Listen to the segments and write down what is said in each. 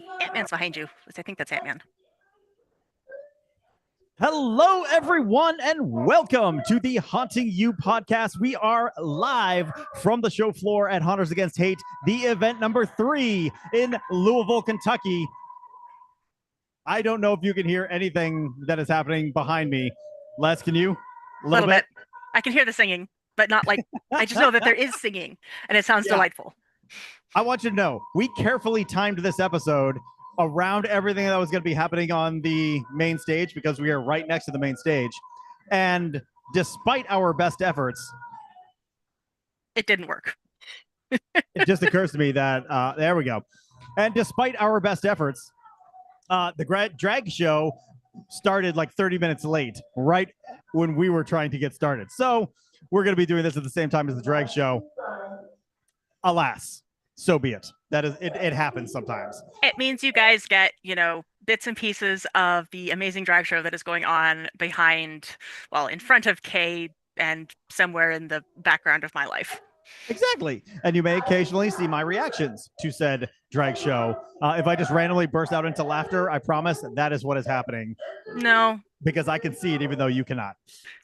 Ooh, Ant-Man's behind you. I think that's Ant-Man. Hello, everyone, and welcome to the Haunting You podcast. We are live from the show floor at Hunters Against Hate, the event number 3 in Louisville, Kentucky. I don't know if you can hear anything that is happening behind me. Les, can you? A little bit. I can hear the singing, but not like, I just know that there is singing, and it sounds delightful. I want you to know, we carefully timed this episode around everything that was going to be happening on the main stage because we are right next to the main stage. And despite our best efforts, it didn't work. It just occurs to me that, there we go. And despite our best efforts, the drag show started like 30 minutes late, right when we were trying to get started. So we're going to be doing this at the same time as the drag show. Alas, so be it. That is, it happens sometimes. It means you guys get, bits and pieces of the amazing drag show that is going on in front of Kay and somewhere in the background of my life. Exactly. And you may occasionally see my reactions to said drag show. If I just randomly burst out into laughter, I promise that is what is happening. No. Because I can see it even though you cannot.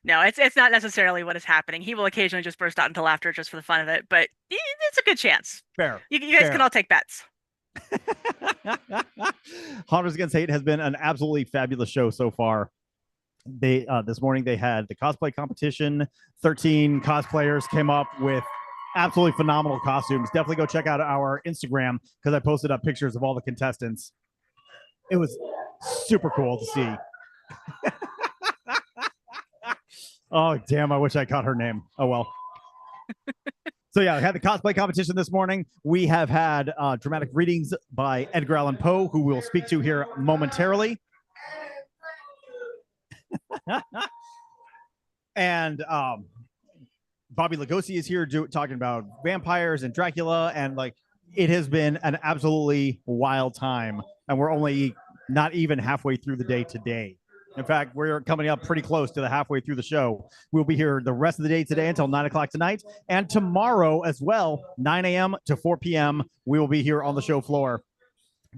No, it's not necessarily what is happening. He will occasionally just burst out into laughter just for the fun of it, but it's a good chance. Fair. You guys can all take bets. Hunters Against Hate has been an absolutely fabulous show so far. They this morning they had the cosplay competition. 13 cosplayers came up with absolutely phenomenal costumes. Definitely go check out our Instagram because I posted up pictures of all the contestants. It was super cool to see. Oh, damn. I wish I caught her name. Oh, well. So, yeah, we had the cosplay competition this morning. We have had dramatic readings by Edgar Allan Poe, who we'll speak to here momentarily. And Bobby Lugosi is here talking about vampires and Dracula. And, it has been an absolutely wild time. And we're only not even halfway through the day today. In fact, we're coming up pretty close to the halfway through the show. We'll be here the rest of the day today until 9 o'clock tonight. And tomorrow as well, 9 a.m. to 4 p.m., we will be here on the show floor.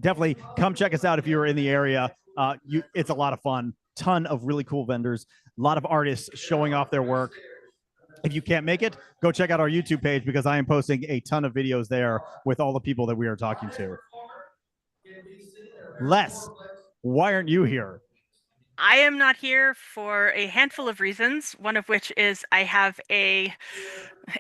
Definitely come check us out if you're in the area. It's a lot of fun. Ton of really cool vendors. A lot of artists showing off their work. If you can't make it, go check out our YouTube page because I am posting a ton of videos there with all the people that we are talking to. Les, why aren't you here? I am not here for a handful of reasons, one of which is I have a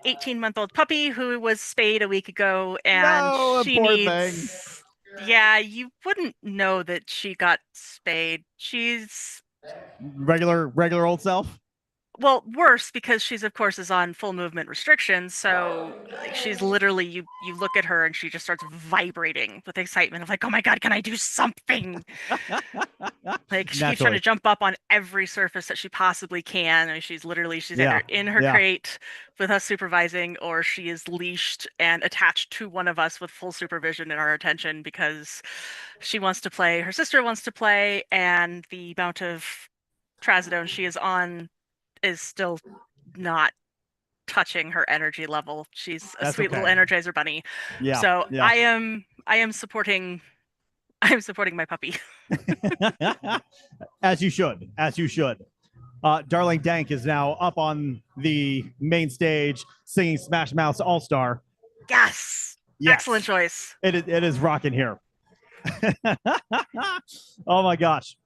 18-month-old puppy who was spayed a week ago, and she needs... Yeah, you wouldn't know that she got spayed. She's... Regular old self? Well, worse, because she's, of course, is on full movement restrictions, so she's literally, you look at her and she just starts vibrating with excitement of oh my God, can I do something? She keeps trying to jump up on every surface that she possibly can. I mean, she's either in her crate with us supervising, or she is leashed and attached to one of us with full supervision and our attention because she wants to play, her sister wants to play, and the amount of trazodone she is on is still not touching her energy level. She's a sweet little Energizer bunny. Yeah. So yeah. I am supporting my puppy. As you should. Darling Dank is now up on the main stage singing Smash Mouth's All-Star. Yes. Excellent choice. It is rocking here. Oh my gosh.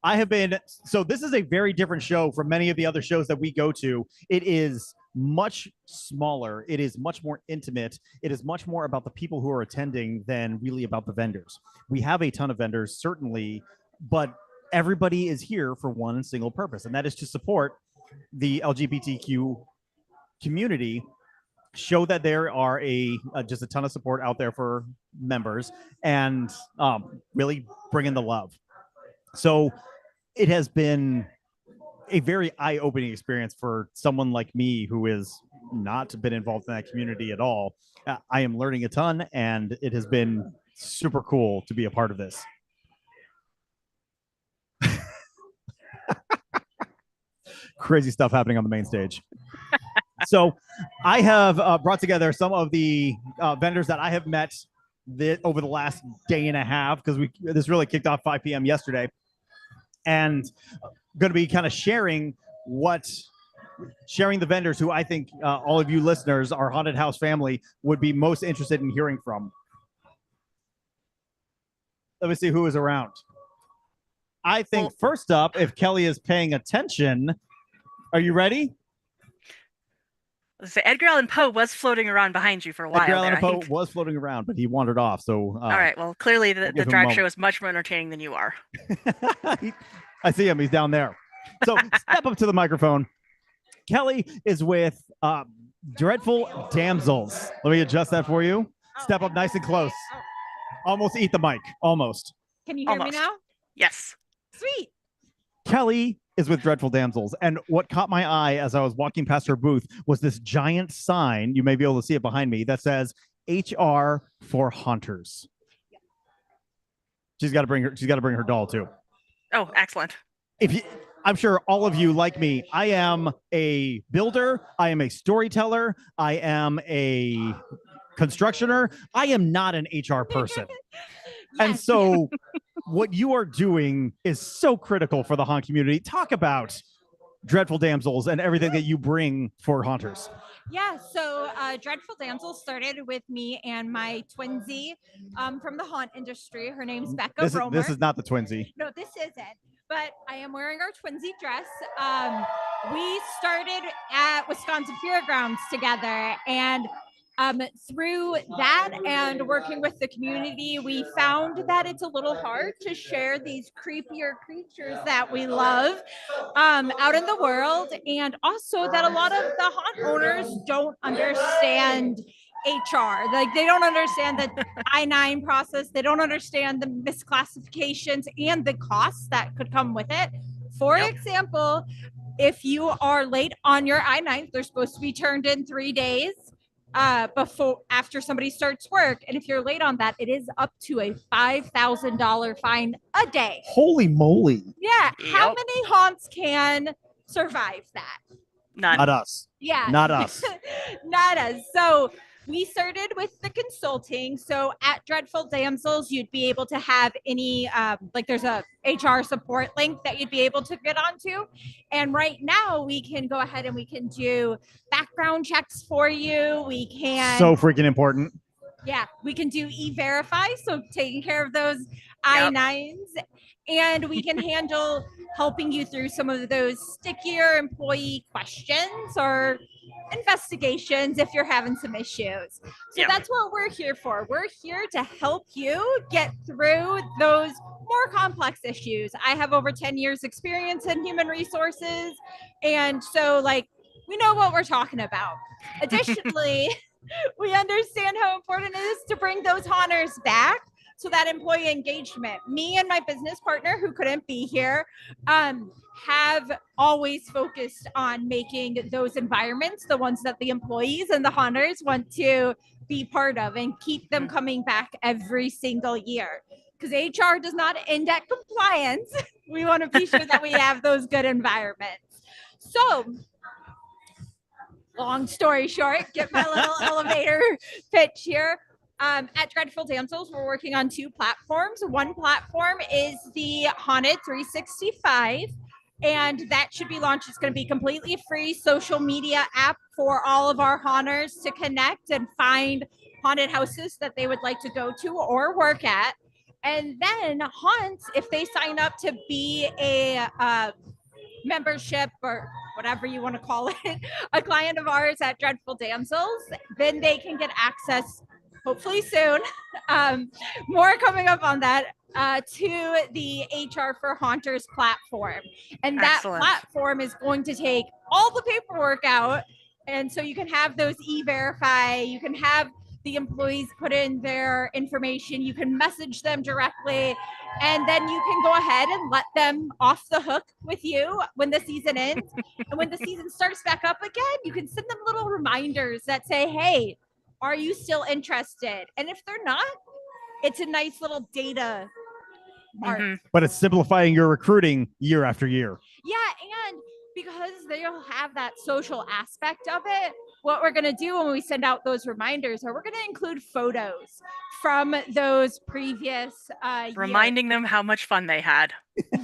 This is a very different show from many of the other shows that we go to. It is much smaller. It is much more intimate. It is much more about the people who are attending than really about the vendors. We have a ton of vendors, certainly, but everybody is here for one single purpose, and that is to support the LGBTQ community, show that there are just a ton of support out there for members, and really bring in the love. So it has been a very eye-opening experience for someone like me who is not been involved in that community at all. I am learning a ton, and it has been super cool to be a part of this. Crazy stuff happening on the main stage. So I have brought together some of the vendors that I have met over the last day and a half, because this really kicked off 5 p.m. yesterday, and going to be kind of sharing the vendors who I think all of you listeners, our haunted house family, would be most interested in hearing from. Let me see who is around. I think first up, if Kelly is paying attention, are you ready? So Edgar Allan Poe was floating around behind you for a while. Edgar Allan Poe was floating around, but he wandered off. So all right. Well, clearly the drag show is much more entertaining than you are. I see him. He's down there. So step up to the microphone. Kelly is with Dreadful Damsels. Let me adjust that for you. Step up nice and close. Almost eat the mic. Almost. Can you hear me now? Yes. Sweet. Kelly is with Dreadful Damsels. And what caught my eye as I was walking past her booth was this giant sign. You may be able to see it behind me that says HR for Haunters. She's got to bring her doll too. Oh, excellent. I'm sure all of you, like me, I am a builder, I am a storyteller, I am a constructioner. I am not an HR person. And so what you are doing is so critical for the haunt community. Talk about Dreadful Damsels and everything that you bring for haunters. Yeah, so Dreadful Damsels started with me and my twinsy from the haunt industry. Her name's Becca Romer. This is not the twinsy. No, this isn't. But I am wearing our twinsy dress. We started at Wisconsin Fairgrounds together, and through that and working with the community, we found that it's a little hard to share these creepier creatures that we love out in the world, and also that a lot of the haunt owners don't understand HR. Like, they don't understand the I-9 process. They don't understand the misclassifications and the costs that could come with it. For example, if you are late on your I-9, they're supposed to be turned in 3 days after somebody starts work. And if you're late on that, it is up to a $5,000 fine a day. Holy moly. Yeah. Yep. How many haunts can survive that? None. Not us. Yeah. Not us. Not us. So we started with the consulting. So at Dreadful Damsels, you'd be able to have any, there's a HR support link that you'd be able to get onto. And right now we can go ahead and we can do background checks for you. We can. So freaking important. Yeah. We can do E-Verify. So taking care of those I-9s. And we can handle helping you through some of those stickier employee questions or investigations if you're having some issues. So that's what we're here for. We're here to help you get through those more complex issues. I have over 10 years experience in human resources. And so we know what we're talking about. Additionally, we understand how important it is to bring those haunters back. So that employee engagement, me and my business partner who couldn't be here, have always focused on making those environments the ones that the employees and the haunters want to be part of and keep them coming back every single year. Because HR does not end at compliance. We want to be sure that we have those good environments. So, long story short, get my little elevator pitch here. At Dreadful Damsels, we're working on 2 platforms. One platform is the Haunted 365, and that should be launched. It's going to be completely free social media app for all of our haunters to connect and find haunted houses that they would like to go to or work at. And then haunts, if they sign up to be a membership or whatever you want to call it, a client of ours at Dreadful Damsels, then they can get access, hopefully soon, more coming up on that, to the HR for Haunters platform. And that platform is going to take all the paperwork out. And so you can have those E-Verify, you can have the employees put in their information, you can message them directly, and then you can go ahead and let them off the hook with you when the season ends. And when the season starts back up again, you can send them little reminders that say, hey, are you still interested? And if they're not, it's a nice little data mark. But it's simplifying your recruiting year after year. Yeah, and because they'll have that social aspect of it, what we're going to do when we send out those reminders are we're going to include photos from those previous reminding them how much fun they had.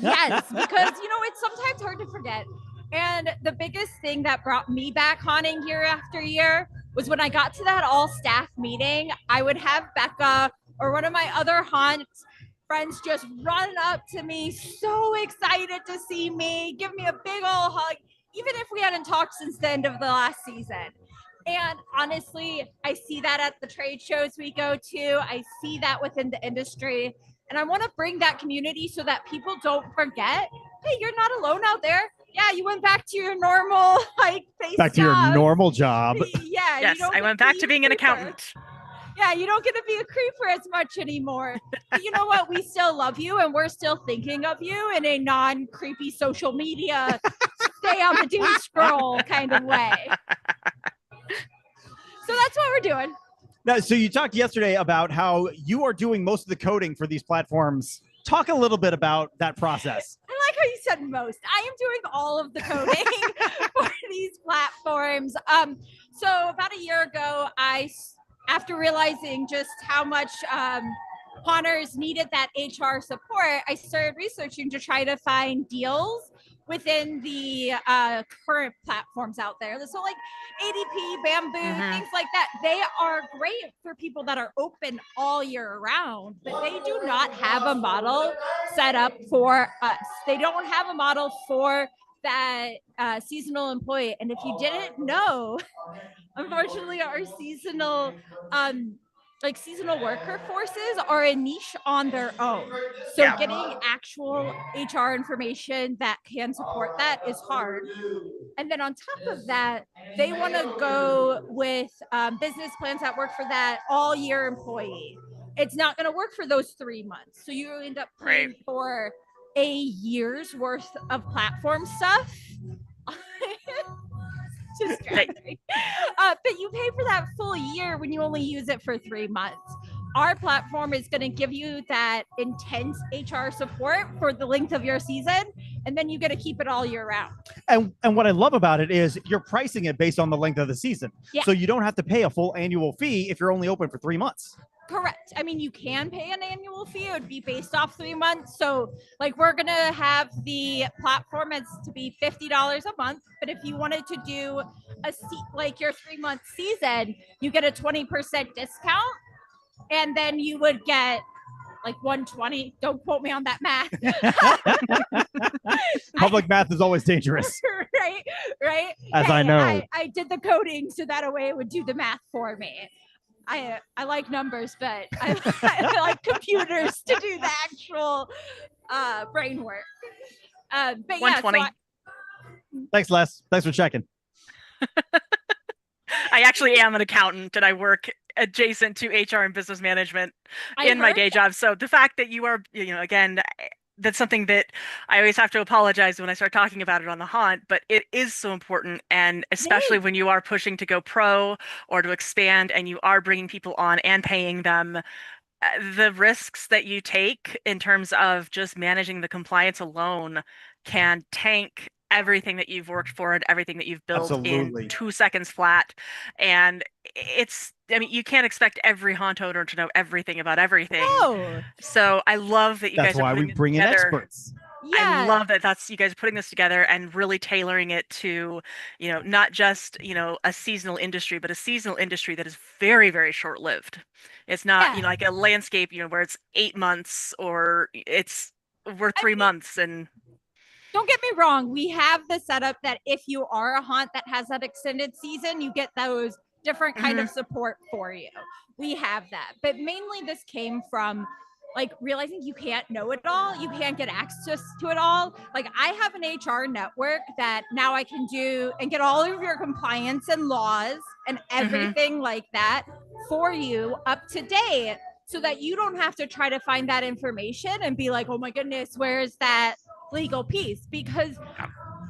Yes, because it's sometimes hard to forget. And the biggest thing that brought me back haunting year after year was when I got to that all staff meeting, I would have Becca or one of my other haunt friends just run up to me, so excited to see me, give me a big old hug, even if we hadn't talked since the end of the last season. And honestly, I see that at the trade shows we go to. I see that within the industry. And I want to bring that community so that people don't forget, hey, you're not alone out there. Yeah, you went back to your normal face back to your normal job. Yeah. Yes, I went back to being an accountant. Yeah, you don't get to be a creeper as much anymore. But you know what? We still love you, and we're still thinking of you in a non-creepy social media, stay on the doom scroll kind of way. So that's what we're doing. Now, so you talked yesterday about how you are doing most of the coding for these platforms. Talk a little bit about that process. I like how you said most. I am doing all of the coding for these platforms. So about a year ago, after realizing just how much haunters needed that HR support, I started researching to try to find deals within the current platforms out there. So like ADP, Bamboo, things like that. They are great for people that are open all year round, but they do not have a model set up for us. They don't have a model for that seasonal employee. And if you didn't know, unfortunately, our seasonal seasonal worker forces are a niche on their own. So getting actual HR information that can support that is hard. And then on top of that, they want to go with business plans that work for that all year employee. It's not going to work for those 3 months. So you end up paying for a year's worth of platform stuff. Distracting. But you pay for that full year when you only use it for 3 months. Our platform is going to give you that intense HR support for the length of your season, and then you get to keep it all year round. And what I love about it is you're pricing it based on the length of the season. Yeah. So you don't have to pay a full annual fee if you're only open for 3 months. Correct. I mean, you can pay an annual fee. It would be based off 3 months. So we're going to have the platform as to be $50 a month. But if you wanted to do your 3 month season, you get a 20% discount. And then you would get $120. Don't quote me on that math. Public math is always dangerous. Right. As I know. I did the coding so that a way it would do the math for me. I like numbers, but I like computers to do the actual brain work. But 120. Yeah, Thanks, Les. Thanks for checking. I actually am an accountant, and I work adjacent to HR and business management in my day job. So the fact that you are, again, that's something that I always have to apologize when I start talking about it on the haunt, but it is so important. And especially when you are pushing to go pro or to expand and you are bringing people on and paying them, the risks that you take in terms of just managing the compliance alone can tank everything that you've worked for and everything that you've built in 2 seconds flat. And you can't expect every haunt owner to know everything about everything. No. So I love that you guys are putting we bring in experts. Yeah. I love that you guys are putting this together and really tailoring it to, not just, a seasonal industry, but a seasonal industry that is very, very short-lived. It's not, like a landscape, where it's 8 months or we're 3 months. And don't get me wrong, we have the setup that if you are a haunt that has that extended season, you get those different kind of support for you. We have that. But mainly this came from realizing you can't know it all. You can't get access to it all. I have an HR network that now I can do and get all of your compliance and laws and everything like that for you up to date so that you don't have to try to find that information and be like, oh my goodness, where is that legal piece? Because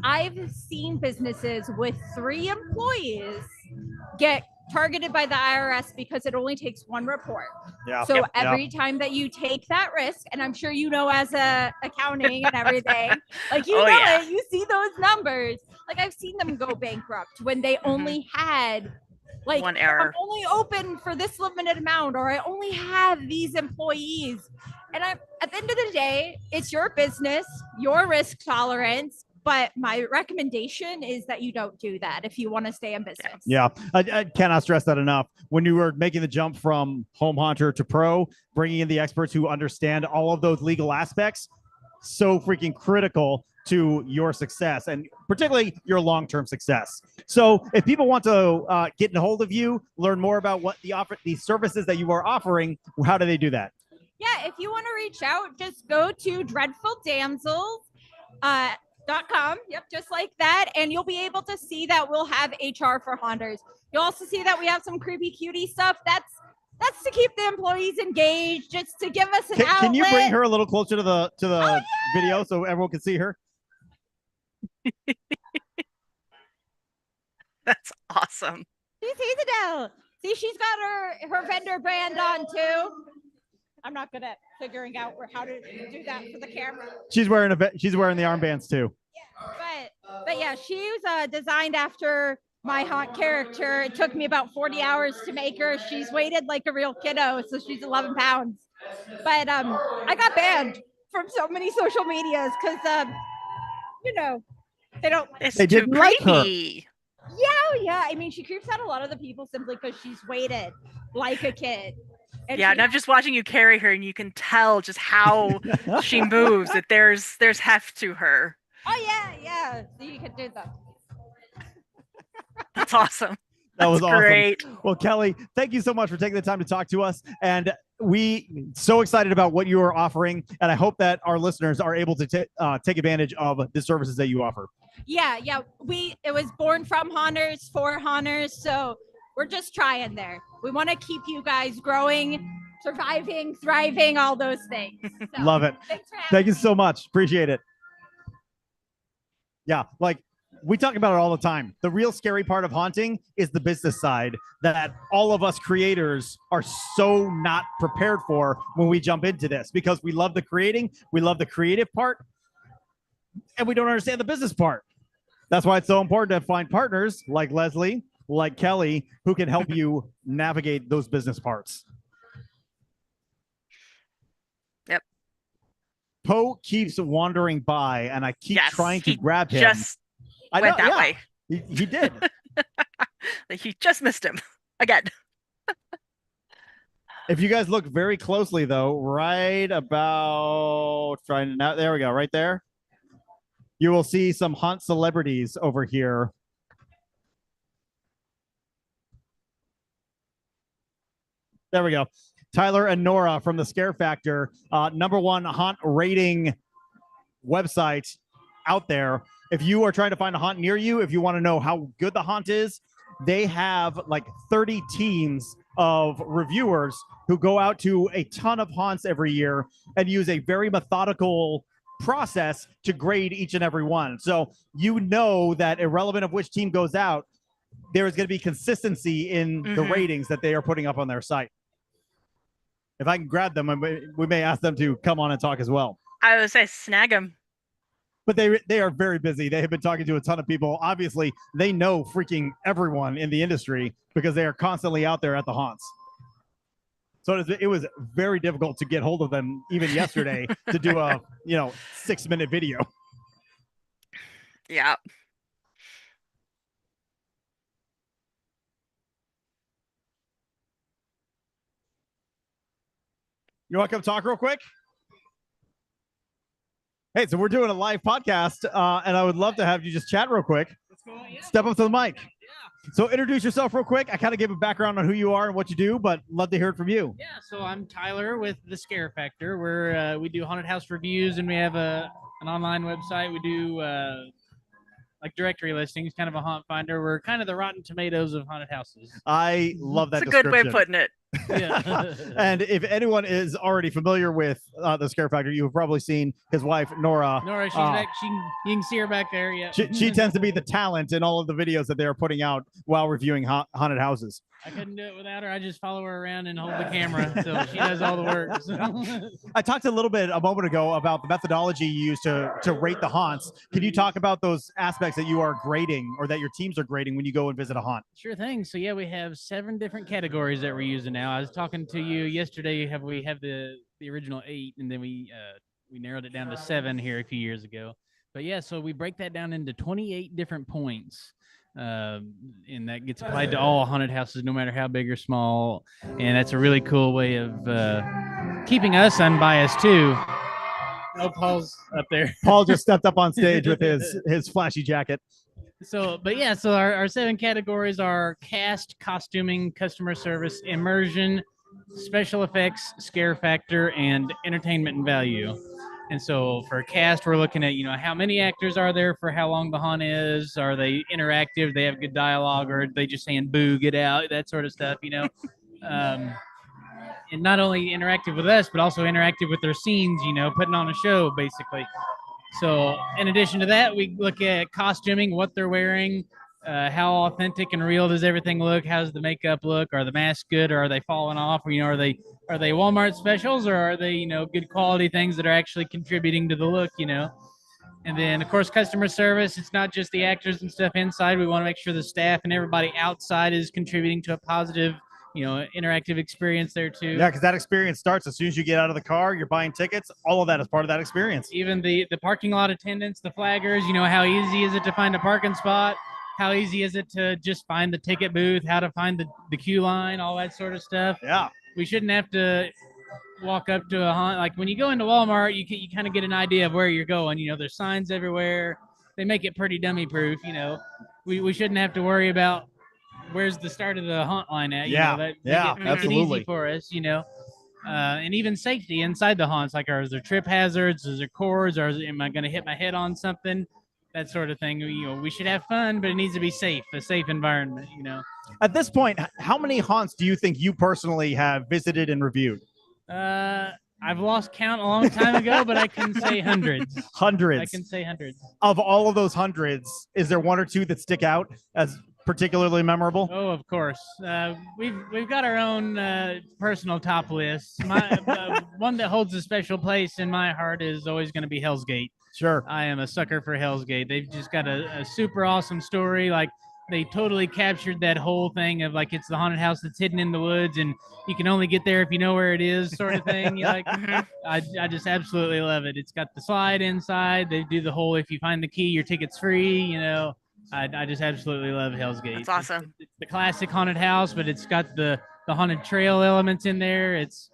I've seen businesses with 3 employees get targeted by the IRS because it only takes 1 report. So every time that you take that risk, and I'm sure as a accounting and everything, it, you see those numbers. Like I've seen them go bankrupt when they only had like One error. I'm only open for this limited amount, or I only have these employees. And I'm at the end of the day, it's your business, your risk tolerance. But my recommendation is that you don't do that if you want to stay in business. Yeah, I cannot stress that enough. When you were making the jump from home hunter to pro, bringing in the experts who understand all of those legal aspects, so freaking critical to your success and particularly your long-term success. So if people want to get in a hold of you, learn more about what the services that you are offering, how do they do that? Yeah, if you want to reach out, just go to dreadfuldamsels.com. Yep, just like that. And you'll be able to see that we'll have HR for Hondas. You'll also see that we have some creepy cutie stuff. That's to keep the employees engaged, just to give us an outlet. Can you bring her a little closer to the video so everyone can see her? That's awesome. She's Adele. See, she's got her vendor brand on too. I'm not good at figuring out how to do that for the camera. She's wearing the armbands too. Yeah, but yeah, she was designed after my haunt character. It took me about 40 hours to make her. She's weighted like a real kiddo, so she's 11 pounds. But I got banned from so many social medias because they don't. They didn't like her. Yeah. I mean, she creeps out a lot of the people simply because she's weighted like a kid. And I'm just watching you carry her, and you can tell just how she moves. That there's heft to her. Oh yeah. So you can do that. That's awesome. That was awesome. Great. Well, Kelly, thank you so much for taking the time to talk to us. And we so excited about what you are offering. And I hope that our listeners are able to take advantage of the services that you offer. Yeah. It was born from Haunters for Haunters. So we're just trying there. We want to keep you guys growing, surviving, thriving, all those things. So, love it. Thank you so much. Appreciate it. Yeah. Like, we talk about it all the time. The real scary part of haunting is the business side that all of us creators are so not prepared for when we jump into this, because we love the creating, we love the creative part, and we don't understand the business part. That's why it's so important to find partners like Leslie, like Kelly, who can help you navigate those business parts. Yep. Poe keeps wandering by, and I keep trying to grab him. Just went that way. He did. He just missed him again. If you guys look very closely, though, right about there we go, right there. You will see some haunt celebrities over here. There we go. Tyler and Nora from the Scare Factor, #1 haunt rating website out there. If you are trying to find a haunt near you, if you want to know how good the haunt is, they have like 30 teams of reviewers who go out to a ton of haunts every year and use a very methodical process to grade each and every one. So you know that irrelevant of which team goes out, there is going to be consistency in the ratings that they are putting up on their site. If I can grab them, we may ask them to come on and talk as well. I would say snag them. But they are very busy. They have been talking to a ton of people. Obviously, they know freaking everyone in the industry because they are constantly out there at the haunts. So it was very difficult to get hold of them even yesterday to do a 6-minute video. Yeah. You want to come talk real quick? Hey, so we're doing a live podcast, and I would love to have you just chat real quick. Step up to the mic. Yeah. So introduce yourself real quick. I kind of gave a background on who you are and what you do, but love to hear it from you. Yeah, so I'm Tyler with the Scare Factor, where we do haunted house reviews, and we have an online website. We do like directory listings, kind of a haunt finder. We're kind of the Rotten Tomatoes of haunted houses. I love that. It's a good way of putting it. Yeah. And if anyone is already familiar with the Scare Factor, you have probably seen his wife Nora. Nora, she's back. You can see her back there. Yeah. She tends to be the talent in all of the videos that they're putting out while reviewing haunted houses. I couldn't do it without her. I just follow her around and hold the camera, so she does all the work. So. I talked a little bit a moment ago about the methodology you use to rate the haunts. Can you talk about those aspects that you are grading or that your teams are grading when you go and visit a haunt? Sure thing. So yeah, we have 7 different categories that we're using now. I was talking to you yesterday. We have the original 8, and then we narrowed it down to 7 here a few years ago. But yeah, so we break that down into 28 different points. And that gets applied to all haunted houses, no matter how big or small. And that's a really cool way of keeping us unbiased too. Oh, Paul's up there. Paul just stepped up on stage with his flashy jacket. So our 7 categories are cast, costuming, customer service, immersion, special effects, scare factor, and entertainment and value. And so for cast, we're looking at, how many actors are there for how long the haunt is? Are they interactive? They have good dialogue, or are they just saying boo, get out, that sort of stuff, and not only interactive with us, but also interactive with their scenes, putting on a show, basically. So in addition to that, we look at costuming, what they're wearing, how authentic and real does everything look? How's the makeup look? Are the masks good, or are they falling off? Or, are they Walmart specials, or are they, good quality things that are actually contributing to the look, And then, of course, customer service. It's not just the actors and stuff inside. We want to make sure the staff and everybody outside is contributing to a positive, interactive experience there too. Yeah, because that experience starts as soon as you get out of the car, you're buying tickets. All of that is part of that experience. Even the parking lot attendants, the flaggers, how easy is it to find a parking spot? How easy is it to just find the ticket booth, how to find the queue line, all that sort of stuff. Yeah. We shouldn't have to walk up to a haunt. Like when you go into Walmart, you kind of get an idea of where you're going. There's signs everywhere. They make it pretty dummy proof. We shouldn't have to worry about where's the start of the haunt line at. Make it easy for us, and even safety inside the haunts. Like, is there trip hazards? Is there cords? Or am I going to hit my head on something? That sort of thing. We should have fun, but it needs to be safe, a safe environment, At this point, how many haunts do you think you personally have visited and reviewed? I've lost count a long time ago, but I can say hundreds. Hundreds. I can say hundreds. Of all of those hundreds, is there 1 or 2 that stick out as particularly memorable? Oh, of course. We've got our own personal top list. My one that holds a special place in my heart is always going to be Hell's Gate. Sure. I am a sucker for Hell's Gate. They've just got a super awesome story. Like, they totally captured that whole thing of, like, it's the haunted house that's hidden in the woods and you can only get there if you know where it is, sort of thing. I just absolutely love it. It's got the slide inside. They do the whole, if you find the key, your ticket's free. I just absolutely love Hell's Gate. That's awesome. It's the classic haunted house, but it's got the haunted trail elements in there. It's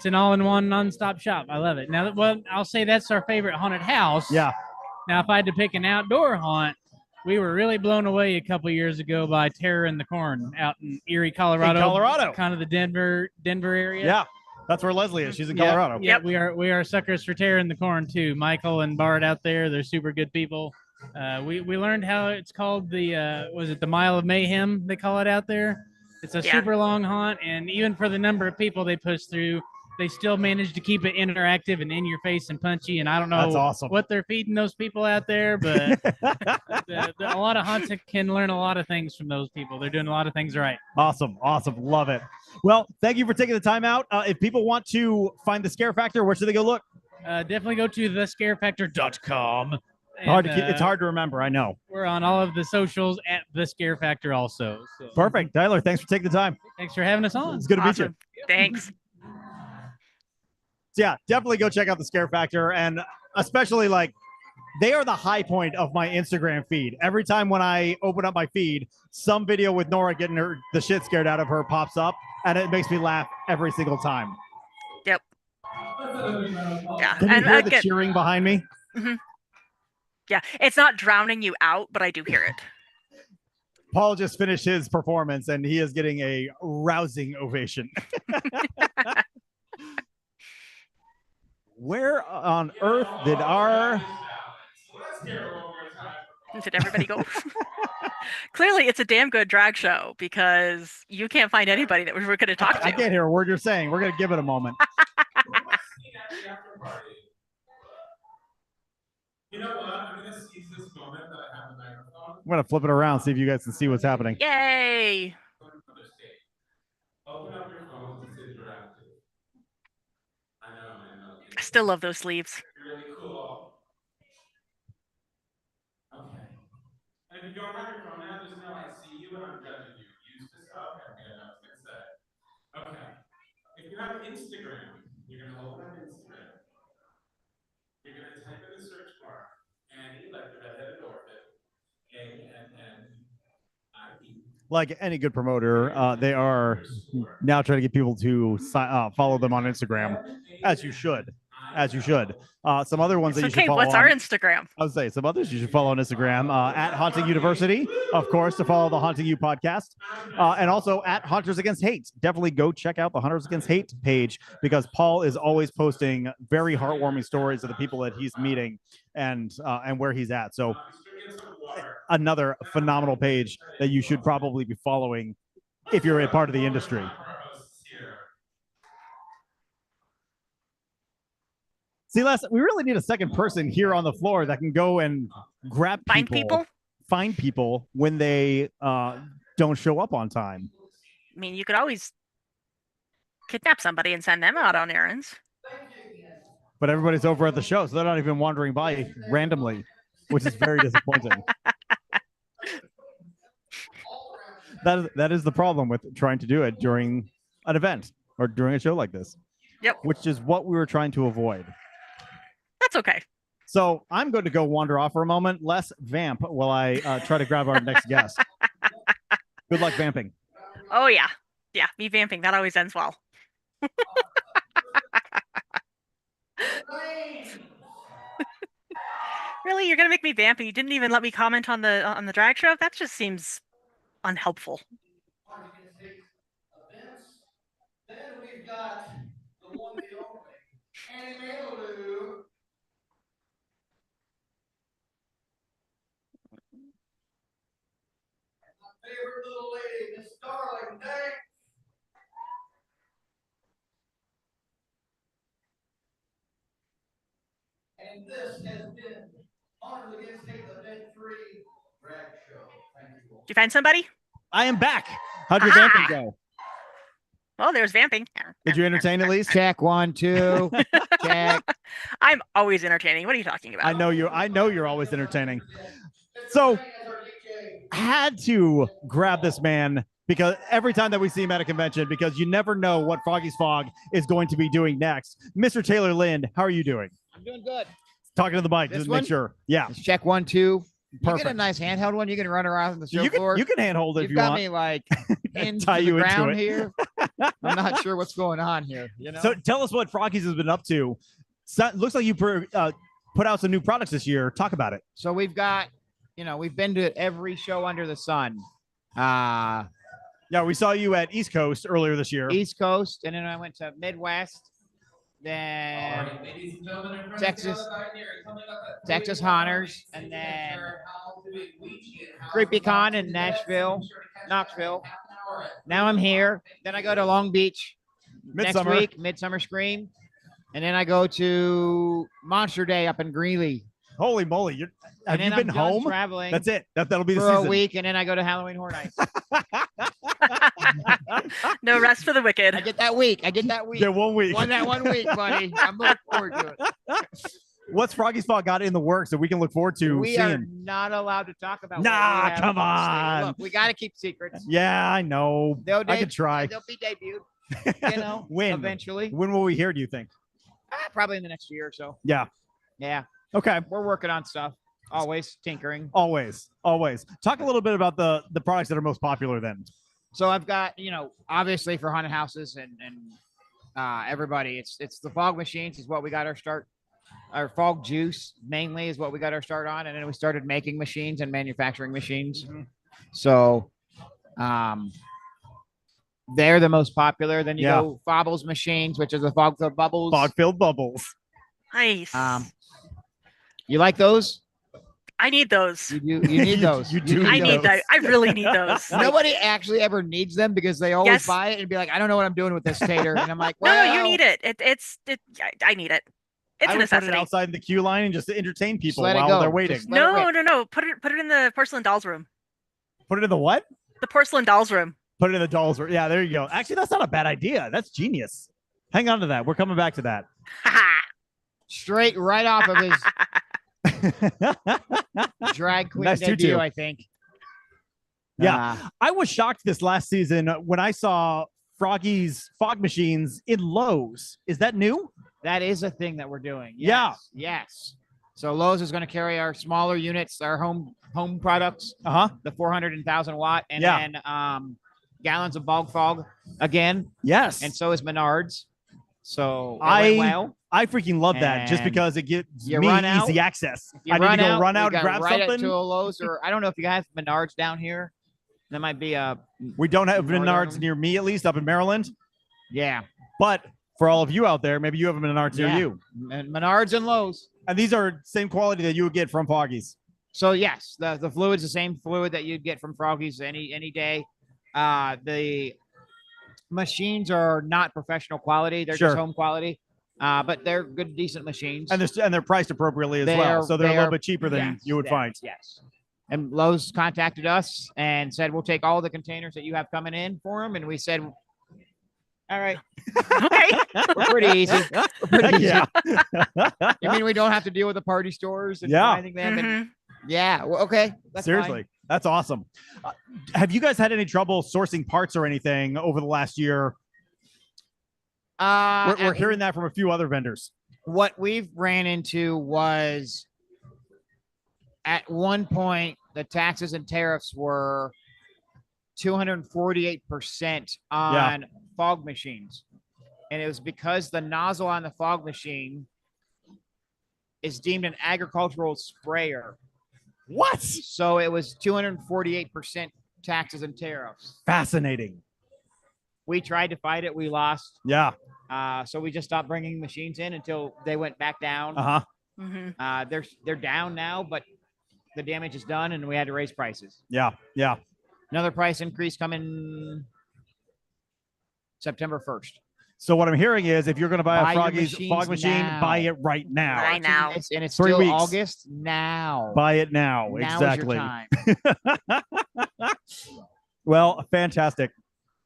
an all-in-one non-stop shop. I love it. Now, well, I'll say that's our favorite haunted house. Yeah. Now, if I had to pick an outdoor haunt, we were really blown away a couple years ago by Terror in the Corn out in Erie, Colorado. Kind of the Denver area. Yeah. That's where Leslie is. She's in Colorado. Yeah, we are suckers for Terror in the Corn too. Michael and Bart out there, they're super good people. We learned how it's called the Mile of Mayhem, they call it out there. It's a super long haunt, and even for the number of people they push through, they still manage to keep it interactive and in your face and punchy. And I don't know what they're feeding those people out there, but a lot of haunts can learn a lot of things from those people. They're doing a lot of things right. Awesome. Love it. Well, thank you for taking the time out. If people want to find the Scare Factor, where should they go look? Definitely go to thescarefactor.com. It's hard to remember, I know. We're on all of the socials at The Scare Factor also. So. Perfect. Tyler, thanks for taking the time. Thanks for having us on. It's good to meet you. Thanks. So yeah, definitely go check out The Scare Factor. And especially, like, they are the high point of my Instagram feed. Every time when I open up my feed, some video with Nora getting the shit scared out of her pops up, and it makes me laugh every single time. Yep. Yeah. Can you hear the cheering behind me? Mm-hmm. Yeah, it's not drowning you out, but I do hear it. Paul just finished his performance, and he is getting a rousing ovation. Where on earth did our... Did everybody go? Clearly, it's a damn good drag show because you can't find anybody that we're going to talk to. I can't hear a word you're saying. We're going to give it a moment. You know what? I'm going to seize this moment that I have the microphone. I'm going to flip it around, see if you guys can see what's happening. Yay! Open up your phone. It's interactive. I know. I still love those sleeves. Really cool. Okay. And if you don't have your phone now, just know I see you and I'm judging you. Use this. Okay, good. I was going to say. Okay. If you have Instagram, you're going to open up Instagram. You're going to type in the search bar, Annie, like the redheaded orphan, A-N-N-I-E. Like any good promoter, they are now trying to get people to follow them on Instagram, as you should. Some other ones that you should follow. What's our Instagram? I would say some others you should follow on Instagram at Haunting University, of course, to follow the Haunting You podcast, and also at Hunters Against Hate. Definitely go check out the Hunters Against Hate page because Paul is always posting very heartwarming stories of the people that he's meeting and where he's at. So another phenomenal page that you should probably be following if you're a part of the industry. See, Les, we really need a second person here on the floor that can go and grab people, find people when they don't show up on time. I mean, you could always kidnap somebody and send them out on errands. But everybody's over at the show, so they're not even wandering by randomly, which is very disappointing. That is the problem with trying to do it during an event or during a show like this. Yep. Which is what we were trying to avoid. That's okay. So I'm going to go wander off for a moment. Less vamp while I try to grab our next guest. Good luck vamping. Oh, yeah. Yeah, me vamping. That always ends well. Really? You're going to make me vamp and you didn't even let me comment on the drag show? That just seems unhelpful. Then we've got the one, the only, Annie Maylou. My favorite little lady, Miss Darling Day. And this has been Hunters Against Hate, the Dead 3 drag show. Thank you all. Did you find somebody? I am back. How'd your vamping go? Well, there's vamping. Did you entertain at least? Check 1, 2. Check. I'm always entertaining. What are you talking about? I know you're always entertaining. So had to grab this man because every time that we see him at a convention, because you never know what Froggy's Fog is going to be doing next. Mr. Taylor Lind, how are you doing? I'm doing good. Talking to the mic, This just one? make sure. Yeah. Let's check 1, 2. Perfect. You get a nice handheld one. You can run around on the show floor. You can handhold it if You've you got want. me like into Tie the you into ground it. here. I'm not sure what's going on here. You know. So tell us what Froggy's has been up to. So, looks like you put out some new products this year. Talk about it. So we've got, we've been to every show under the sun. Yeah, we saw you at East Coast earlier this year. East Coast, and then I went to Midwest, then Texas Hunters, and then CreepyCon in Knoxville. Now I'm here. Then I go to Long Beach next week, Midsummer Scream, and then I go to Monster Day up in Greeley. Holy moly! Have you been home? Traveling. That's it. That'll be the for season. a week, and then I go to Halloween Horror Nights. No rest for the wicked. I get that week. Yeah, 1 week. That 1 week, buddy. I'm looking forward to it. What's Froggy's Spot got in the works that we can look forward to We seeing? are not allowed to talk about. Nah, come on. Look, we got to keep secrets. Yeah, I know. I could try. They'll be debuted. When? Eventually. When will we hear? Do you think? Probably in the next year or so. Yeah. Yeah. Okay. We're working on stuff. Always tinkering. Always. Talk a little bit about the products that are most popular then. So I've got, obviously for haunted houses and everybody, it's the fog machines is what we got our start. Our fog juice mainly is what we got our start on, and then we started making machines and manufacturing machines. Mm-hmm. So, they're the most popular. Then you Yeah. go Fobbles machines, which is the fog-filled bubbles. Fog-filled bubbles. Nice. You like those? I need those. You need those. You do I need those. that. I really need those. Nobody actually ever needs them because they always Yes. buy it and be like, I don't know what I'm doing with this tater. And I'm like, No, well, no, you need it. I need it. It's I a would put it necessity. outside in the queue line and just to entertain people let it while go. they're waiting. Just let it No, rip. no. Put it in the porcelain dolls room. Put it in the what? The porcelain dolls room. Put it in the dolls. Yeah, there you go. Actually, that's not a bad idea. That's genius. Hang on to that. We're coming back to that. Straight right off of his drag queen Nice debut, tutu. I think. Yeah. I was shocked this last season when I saw Froggy's fog machines in Lowe's. Is that new? That is a thing that we're doing. Yeah. Yes. So Lowe's is going to carry our smaller units, our home products, Uh-huh. the 400 and 1,000 watt, and Yeah. then gallons of bog fog again. Yes. And so is Menards. So I freaking love that just And because it gives you me run out. easy access. If you I need to go out, run we out and got grab right something. to a Lowe's, or I don't know if you have Menards down here. That might be a We don't have Northern- Menards near me, at least up in Maryland. yeah. But for all of you out there, maybe you have a Menards near Yeah. you. And Menards and Lowe's. And these are same quality that you would get from Foggies. So yes, the fluid's the same fluid that you'd get from Froggies any day. The machines are not professional quality; they're Sure. just home quality. But they're good, decent machines. And they're priced appropriately as They well. are- So they're a they little are- bit cheaper than yes, you would yes, find. Yes. And Lowe's contacted us and said, "We'll take all the containers that you have coming in for them." And we said, "All right, Okay. we're pretty easy. We're pretty easy. Yeah. I mean, we don't have to deal with the party stores and Yeah. finding them. And Mhm. yeah, well, okay, that's Seriously. fine. That's awesome. Have you guys had any trouble sourcing parts or anything over the last year? We're hearing that from a few other vendors. What we've ran into was at one point the taxes and tariffs were 248% on fog machines. And it was because the nozzle on the fog machine is deemed an agricultural sprayer. What? So it was 248% taxes and tariffs. Fascinating. We tried to fight it, we lost. Yeah. So we just stopped bringing machines in until they went back down. Uh-huh. Mhm. They're down now, but the damage is done, and we had to raise prices. Yeah. Yeah. Another price increase coming September 1st. So what I'm hearing is if you're going to buy Buy a your Froggy's machines fog machine, now. buy it right now. Right now. And it's 3 still weeks. August now. Buy it now. Now Exactly. is your time. Well, fantastic.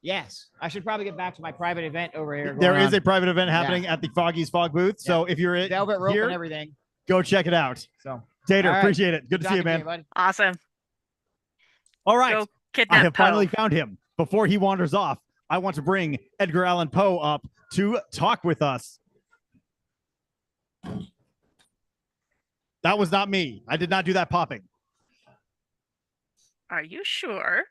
Yes, I should probably get back to my private event over here. There going is on. a private event happening at the Foggy's Fog booth. So if you're velvet rope here, and everything. go check it out. So Tater, All right. appreciate it. Good to see you, talking man. buddy. Awesome. All right. Go I kidnap have Poe. finally found him. Before he wanders off, I want to bring Edgar Allan Poe up to talk with us. That was not me. I did not do that popping. Are you sure?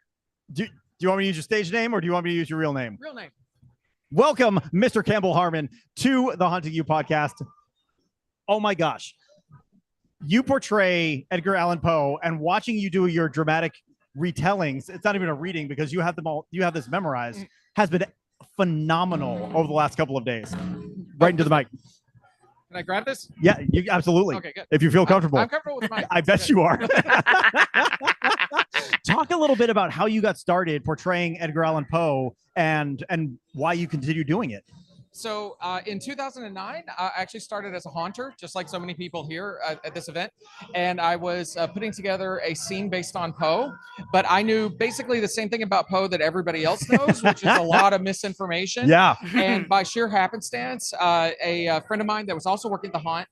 Do you want me to use your stage name or do you want me to use your real name? Real name. Welcome, Mr. Campbell Harmon, to the Hunting You podcast. Oh my gosh. You portray Edgar Allan Poe, and watching you do your dramatic retellings, it's not even a reading because you have them all, you have this memorized, has been phenomenal over the last couple of days. Right into the mic. Can I grab this? Yeah, you absolutely. Okay, good. If you feel comfortable. I'm comfortable with mine. I bet you are. Talk a little bit about how you got started portraying Edgar Allan Poe and why you continue doing it. So in 2009, I actually started as a haunter, just like so many people here at this event. And I was putting together a scene based on Poe, but I knew basically the same thing about Poe that everybody else knows, which is a lot of misinformation. Yeah. And by sheer happenstance, a friend of mine that was also working at the Haunt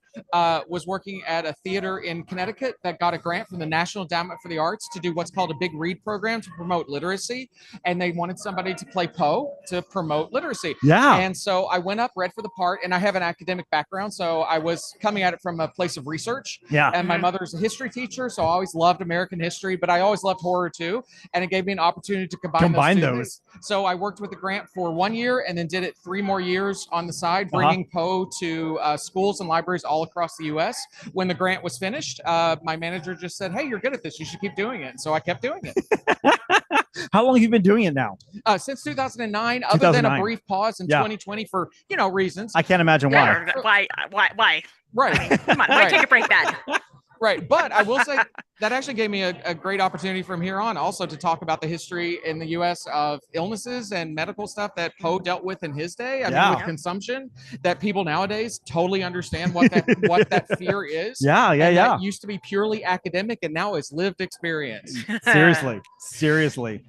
was working at a theater in Connecticut that got a grant from the National Endowment for the Arts to do what's called a Big Read program to promote literacy. And they wanted somebody to play Poe to promote literacy. Yeah. And so I went up, read for the part, and I have an academic background. So I was coming at it from a place of research. Yeah. And my mother's a history teacher, so I always loved American history, but I always loved horror too. And it gave me an opportunity to combine those. So I worked with the grant for 1 year and then did it 3 more years on the side, bringing Poe to schools and libraries all across the U.S. When the grant was finished, my manager just said, "Hey, you're good at this. You should keep doing it." And so I kept doing it. How long have you been doing it now? Since 2009, other than 2009. a brief pause in 2020 for, reasons. I can't imagine why. Why? Right. Come on. Why take a break then? Right. But I will say that actually gave me a great opportunity from here on also to talk about the history in the US of illnesses and medical stuff that Poe dealt with in his day. I mean, with consumption, that people nowadays totally understand what that fear is. That used to be purely academic and now is lived experience. Seriously.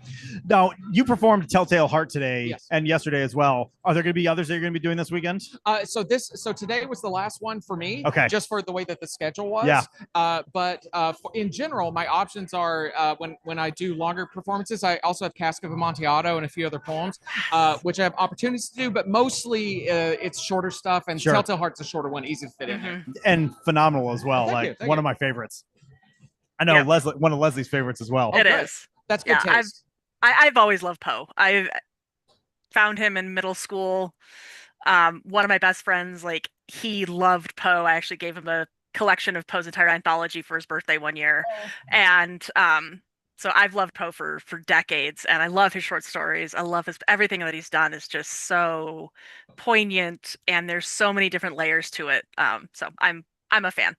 Now, you performed Telltale Heart today and yesterday as well. Are there going to be others that you're going to be doing this weekend? So today was the last one for me. Okay. Just for the way that the schedule was. But in general, my options are when I do longer performances, I also have Cask of Amontillado and a few other poems, which I have opportunities to do, but mostly it's shorter stuff. And Telltale Heart's a shorter one, easy to fit in there. And phenomenal as well. Thank you. One of my favorites. I know Leslie, one of Leslie's favorites as well. It is. That's good taste. I've always loved Poe. I found him in middle school. One of my best friends, like, he loved Poe. I actually gave him a collection of Poe's entire anthology for his birthday one year. And so I've loved Poe for decades, and I love his short stories. I love everything that he's done is just so poignant, and there's so many different layers to it. So I'm a fan.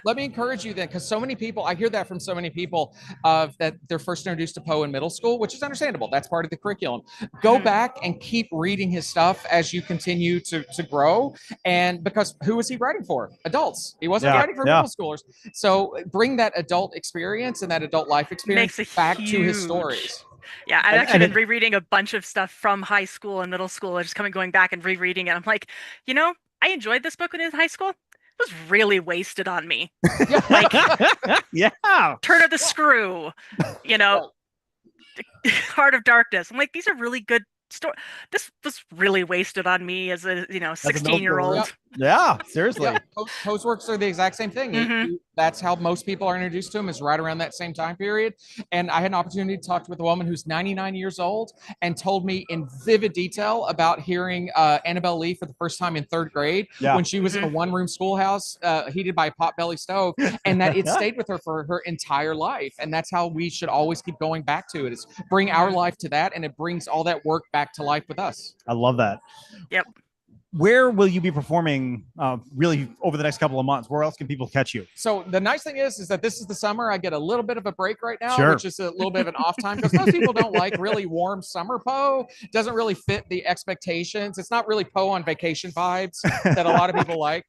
Let me encourage you then, because so many people, I hear that from so many people that they're first introduced to Poe in middle school, which is understandable. That's part of the curriculum. Go back and keep reading his stuff as you continue to grow. And because who was he writing for? Adults. He wasn't writing for middle schoolers. So bring that adult experience and that adult life experience back to his stories. Yeah, I've actually been rereading a bunch of stuff from high school and middle school, just going back and rereading it. I'm like, I enjoyed this book when I was in high school. Was really wasted on me. Like, Turn of the Screw, Heart of Darkness. I'm like, these are really good stories. This was really wasted on me as a 16-year-old. Yeah, seriously. Poe's works are the exact same thing. That's how most people are introduced to him, is right around that same time period. And I had an opportunity to talk with a woman who's 99 years old and told me in vivid detail about hearing Annabelle Lee for the first time in third grade when she was in a one-room schoolhouse heated by a potbelly stove, and that it stayed with her for her entire life. And that's how we should always keep going back to it, is bring our life to that, and it brings all that work back to life with us. I love that. Yep. Where will you be performing really over the next couple of months? Where else can people catch you? So the nice thing is that this is the summer. I get a little bit of a break right now, which is a little bit of an off time, because most people don't like really warm summer Poe. Doesn't really fit the expectations. It's not really Poe on vacation vibes that a lot of people like.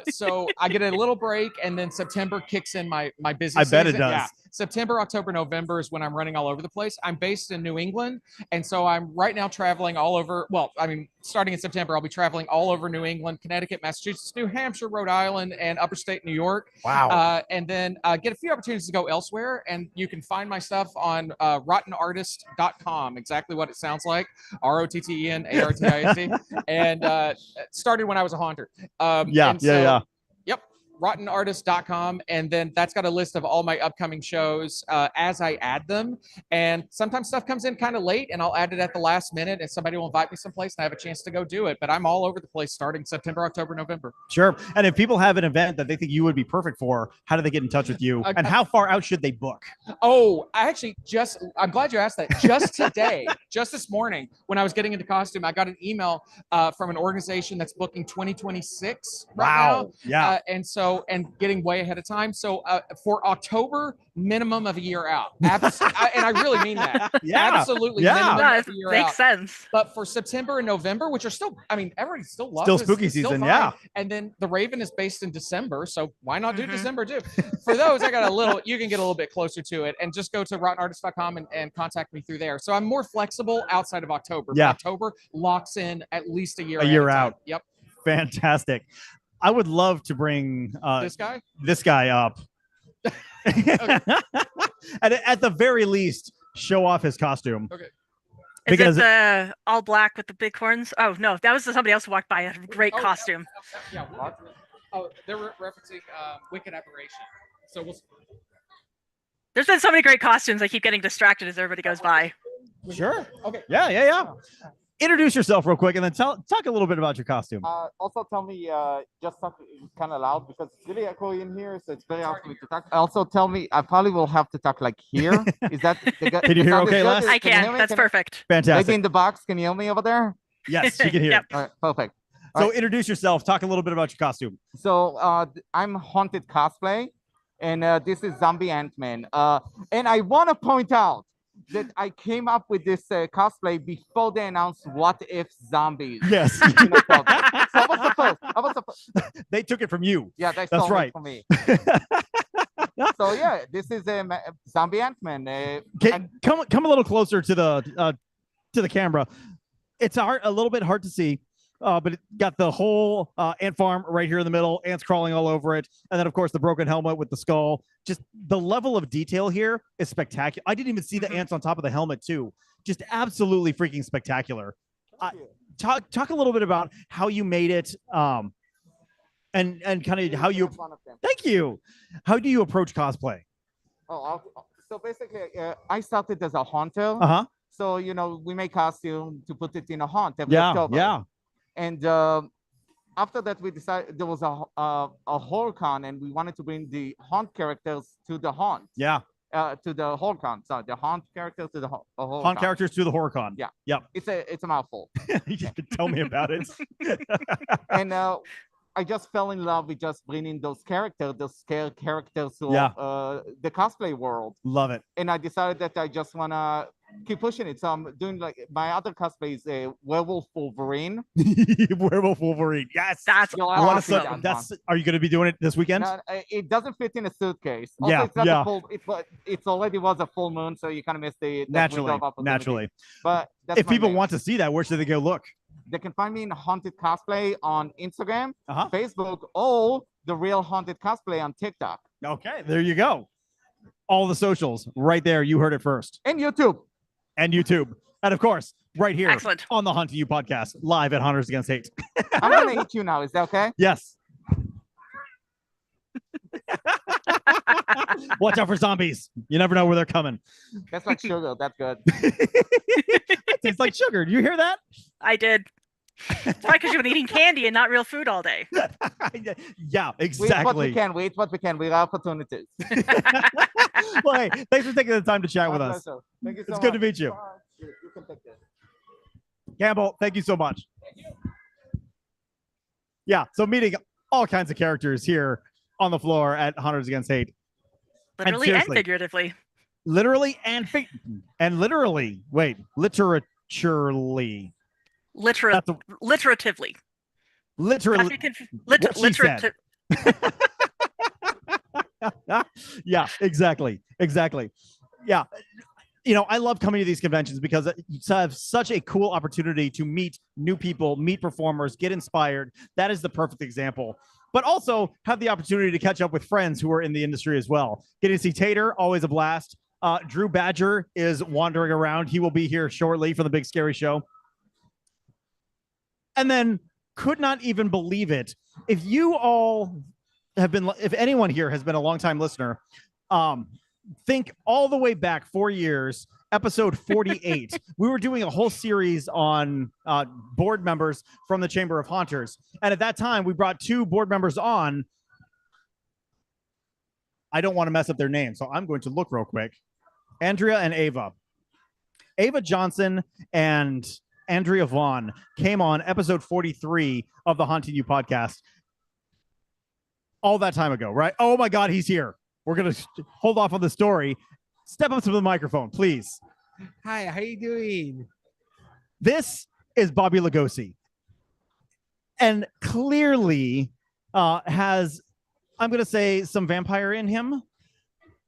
So I get a little break, and then September kicks in my busy season. Bet it does. Yeah. September, October, November is when I'm running all over the place. I'm based in New England, and so I'm right now traveling all over. Well, I mean, starting in September, I'll be traveling all over New England, Connecticut, Massachusetts, New Hampshire, Rhode Island, and upper state New York. Wow. And then get a few opportunities to go elsewhere, and you can find my stuff on rottenartist.com, exactly what it sounds like, ROTTENARTIST. And started when I was a haunter. Yep. rottenartist.com, and then that's got a list of all my upcoming shows as I add them. And sometimes stuff comes in kind of late, and I'll add it at the last minute, and somebody will invite me someplace and I have a chance to go do it. But I'm all over the place starting September, October, November. Sure. And if people have an event that they think you would be perfect for, how do they get in touch with you, and how far out should they book? Oh, I'm glad you asked that. Just today, just this morning, when I was getting into costume, I got an email from an organization that's booking 2026 right now. And getting way ahead of time. So for October, minimum of a year out. And I really mean that. Absolutely. Minimum of a year makes out. Sense. But for September and November, which are still, I mean, everybody still loves it. Spooky season, yeah. And then the Raven is based in December, so why not do December too? For those, I got you can get a little bit closer to it, and just go to rottenartist.com and contact me through there. So I'm more flexible outside of October. Yeah. October locks in at least a year out. Yep. Fantastic. I would love to bring this guy up. At the very least, show off his costume. Okay. Is it the all black with the big horns? Oh no, that was somebody else who walked by. Had a great costume. Yeah. Oh, they're referencing Wicked Apparition. So there's been so many great costumes. I keep getting distracted as everybody goes by. Sure. Okay. Yeah. Introduce yourself real quick, and then talk a little bit about your costume. Also, tell me, just talk kind of loud because it's really echoey in here, so it's very hard for me to talk. Also, tell me, I probably will have to talk like here. Is that? Can you hear okay, Les? I can. That's perfect. Fantastic. Maybe in the box. Can you hear me over there? Yes, you can hear. Yep. All right, perfect. So introduce yourself. Talk a little bit about your costume. So I'm Haunted Cosplay, and this is Zombie Ant-Man. And I want to point out that I came up with this cosplay before they announced What If Zombies. Yes. So I was the first. They took it from you. Yeah, they That's stole right. it from me. So yeah, this is a Zombie Ant-Man. Come a little closer to the camera. It's a little bit hard to see, but it got the whole ant farm right here in the middle, ants crawling all over it, and then of course the broken helmet with the skull. Just the level of detail here is spectacular. I didn't even see the ants on top of the helmet too. Just absolutely freaking spectacular. Talk a little bit about how you made it, and kind of how you. Thank you. How do you approach cosplay? So basically, I started as a haunter. So we make costume to put it in a haunt every October. Yeah. And after that, we decided there was a horror con, and we wanted to bring the haunt characters to the haunt. Yeah. To the horror con. Sorry, the haunt characters to the horror haunt characters to the horror con. Yeah. Yep. It's a mouthful. You can tell me about it. And I just fell in love with just bringing those characters, those scare characters to the cosplay world. Love it. And I decided that I just want to keep pushing it. So I'm doing my other cosplay is a Werewolf Wolverine. Werewolf Wolverine. Yes. That's awesome. Are you going to be doing it this weekend? No, it doesn't fit in a suitcase. Also, it's not it's already was a full moon, so you kind of missed the naturally. But if people want to see that, where should they go look? They can find me in Haunted Cosplay on Instagram, Facebook, or The Real Haunted Cosplay on TikTok. Okay, there you go. All the socials right there. You heard it first. And YouTube. And of course, right here on the Hunting You podcast, live at Hunters Against Hate. I'm going to eat you now. Is that okay? Yes. Watch out for zombies. You never know where they're coming. That's like sugar. That's good. Tastes like sugar. Do you hear that? I did. It's probably because you've been eating candy and not real food all day. Yeah, exactly. We eat what we can. We have opportunities. Well, hey, thanks for taking the time to chat with us. Thank you so much. It's good to meet you. You can take this. Campbell, thank you so much. Yeah, so meeting all kinds of characters here on the floor at Hunters Against Hate. Literally and figuratively. Literally and literally. Wait, literaturely. Literatively. Literally. Yeah, exactly. Yeah. I love coming to these conventions because you have such a cool opportunity to meet new people, meet performers, get inspired. That is the perfect example. But also have the opportunity to catch up with friends who are in the industry as well. Getting to see Tater, always a blast. Drew Badger is wandering around. He will be here shortly for the Big Scary Show. And then could not even believe it. If anyone here has been a longtime listener, think all the way back 4 years, episode 48. We were doing a whole series on board members from the Chamber of Haunters. And at that time, we brought 2 board members on. I don't want to mess up their names, so I'm going to look real quick. Andrea and Ava. Ava Johnson and Andrea Vaughn came on episode 43 of the Haunting You podcast. All that time ago, right? Oh my God, he's here. We're going to hold off on the story. Step up to the microphone, please. Hi, how you doing? This is Bobby Lugosi. And clearly has, I'm going to say, some vampire in him.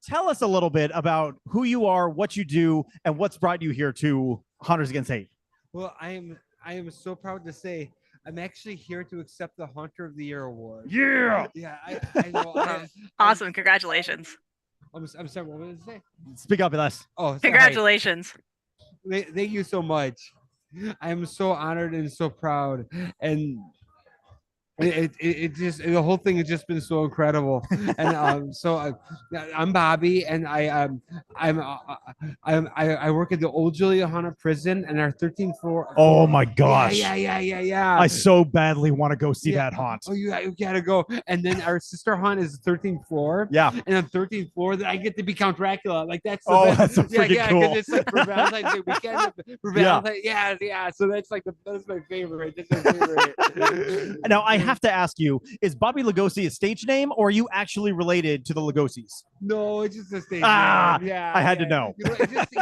Tell us a little bit about who you are, what you do, and what's brought you here to Hunters Against Hate. Well, I am so proud to say I'm actually here to accept the Hunter of the Year award. Yeah. Yeah, I know. Awesome. Congratulations. I'm sorry, what was it say? Speak up with us. Oh, congratulations. Thank you so much. I am so honored and so proud. And it just the whole thing has just been so incredible. And I'm Bobby, and I work at the old Juliana prison, and our 13th floor. Oh my gosh. Yeah. I so badly want to go see Yeah. that haunt. Oh, you gotta go. And then our sister haunt is the 13th floor. Yeah. And on 13th floor, that I get to be Count Dracula. Like that's the Oh, best. that's so freaking cool. Because it's like for Valentine's Day weekend. For Valentine's, yeah. So that's like that's my favorite. That's my favorite. Now I have to ask you: is Bobby Lugosi a stage name, or are you actually related to the Lugosis? No, it's just a stage Ah, name. Yeah, I had to know. You know, it just,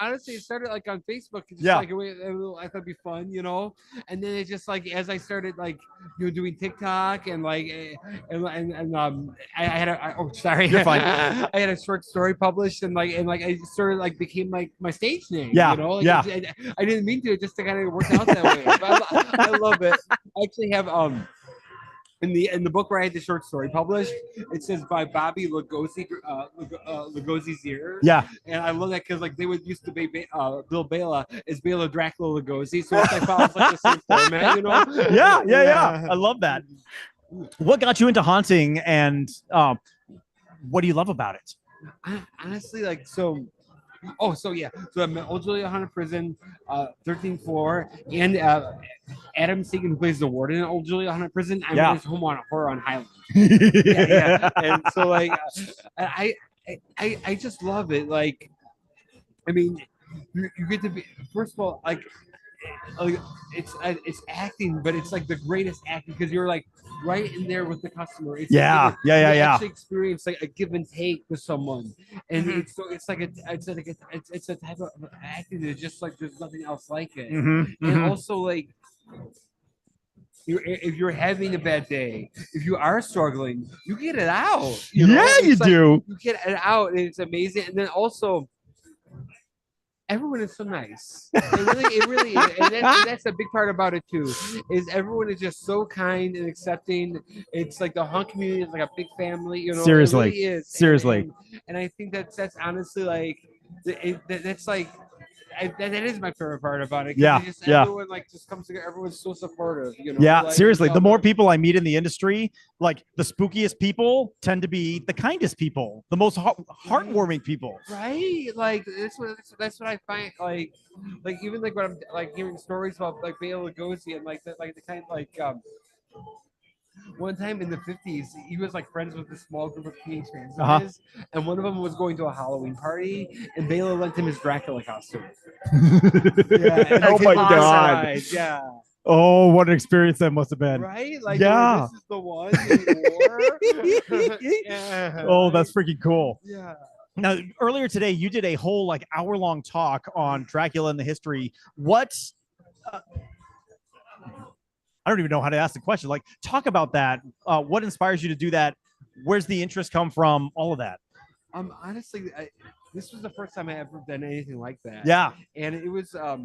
honestly, it started like on Facebook. Just like I thought it'd be fun, you know. And then it just like as I started like doing TikTok and like I had You're fine. I had a short story published and I sort of like became like my stage name. Yeah, you know. Like, I didn't mean to. It just to kind of work out that way. But I love it. I actually have in the book where I had the short story published, it says by Bobby Lugosi, Lugosi's ear. Yeah. And I love that because like they would used to be Bill Bela is Bela Dracula Lugosi, so it's like follows like the same format, you know? Yeah. I love that. What got you into haunting, and what do you love about it? Honestly, like so. Oh, so I'm at Old Juliana Prison, 13th floor, and Adam Segan, who plays the warden at Old Juliana Prison. I'm at his home on Horror on Highland. And so like, I just love it. Like, I mean, you get to be first of all like it's acting, but it's like the greatest acting because you're like right in there with the customer. It's you actually experience like a give and take with someone, and it's a type of acting that just like there's nothing else like it. And also like if you're having a bad day, if you are struggling, you get it out. You know? You do. You get it out, and it's amazing. And then also, everyone is so nice. It really is. And that's a big part about it too. Is everyone is just so kind and accepting. It's like the haunt community is like a big family. You know, seriously, it really is. Seriously. And I think that's honestly like that's like. That is my favorite part about it. Everyone like just comes together. Everyone's so supportive. You know. Yeah, like, seriously. The more people I meet in the industry, like the spookiest people tend to be the kindest people, the most heartwarming people. Right. Like that's what I find. Like even like when I'm like hearing stories about like Bela Lugosi and like the kind like one time in the 50s, he was like friends with a small group of teenage fans of his, and one of them was going to a Halloween party, and Bela lent him his Dracula costume. Oh my God! Yeah. Oh, what an experience that must have been! Right? Like, yeah. This is the one he wore. Oh, that's freaking cool. Yeah. Now, earlier today, you did a whole like hour-long talk on Dracula and the history. What? I don't even know how to ask the question. Like, talk about that. What inspires you to do that? Where's the interest come from? All of that. Honestly, this was the first time I ever done anything like that. Yeah. And it was, I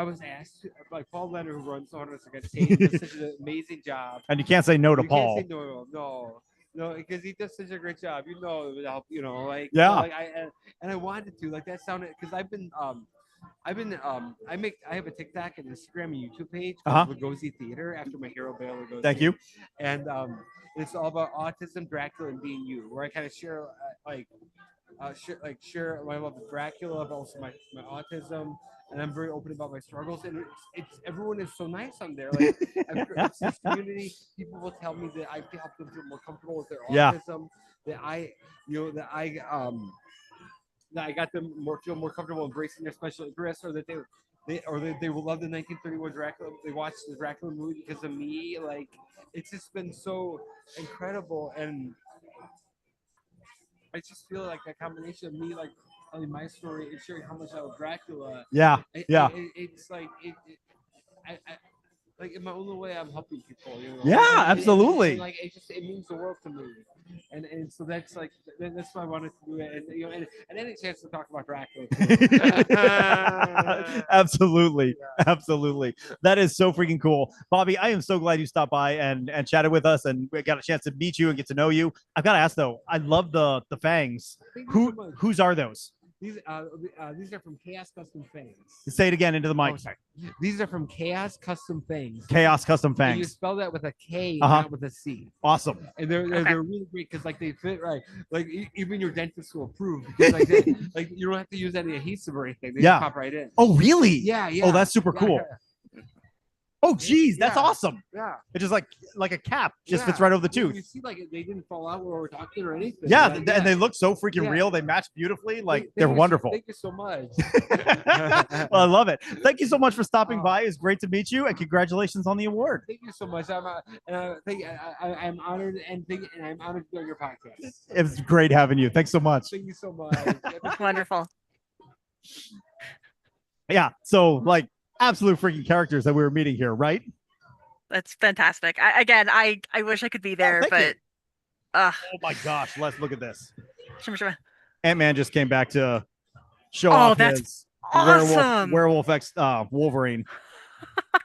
was asked, like Paul Leonard, who runs the Hunters Against Satan, did such an amazing job. And you can't say no to Paul. Can't say no, because he does such a great job. You know, it would help. You know, like I wanted to like that sounded because I have a TikTok and Instagram and YouTube page called Lugosi Theater after my hero Bela Lugosi. Thank you. And it's all about autism, Dracula, and being you, where I kind of share share my love of Dracula, but also my autism, and I'm very open about my struggles. And it's everyone is so nice on there. Like it's this community. People will tell me that I help them feel more comfortable with their autism. That I got them feel more comfortable embracing their special interests, or that they will love the 1931 Dracula. They watch the Dracula movie because of me. Like it's just been so incredible, and I just feel like that combination of me like telling my story and sharing how much I love Dracula. It's like I like in my own way, I'm helping people. You know? Yeah, absolutely. And, like it means the world to me, and so that's like that's why I wanted to do it, and any chance to talk about Dracula. Absolutely. That is so freaking cool, Bobby. I am so glad you stopped by and chatted with us, and we got a chance to meet you and get to know you. I've got to ask though, I love the fangs. Whose are those? These are from Chaos Custom Fangs. Say it again into the mic. Oh, sorry. These are from Chaos Custom Fangs. Chaos Custom And you Fangs. spell that with a K, Uh-huh. not with a C. Awesome. And they're Okay. they're really great because like they fit right. Like even your dentist will approve because like like you don't have to use any adhesive or anything. They Yeah. just pop right in. Oh, really? Yeah, yeah. Oh, that's super Yeah, cool. Oh, geez, that's Yeah. awesome. Yeah. It's just like a cap, just Yeah. fits right over the You tooth. see, like they didn't fall out while we're talking or anything. Yeah, Like, and they look so freaking Yeah. real. They match beautifully. Like Thank they're you so- wonderful. Thank you so much. Well, I love it. Thank you so much for stopping Oh. by. It's great to meet you, and congratulations on the award. Thank you so much. I'm honored and I'm honored to be on your podcast. It was great having you. Thanks so much. Thank you so much. Wonderful. Yeah, so like absolute freaking characters that we were meeting here, right? That's fantastic. I wish I could be there, thank but you. uh Oh my gosh, let's look at this. shimmer. Ant-Man just came back to show Oh, off that's his awesome. werewolf X Wolverine.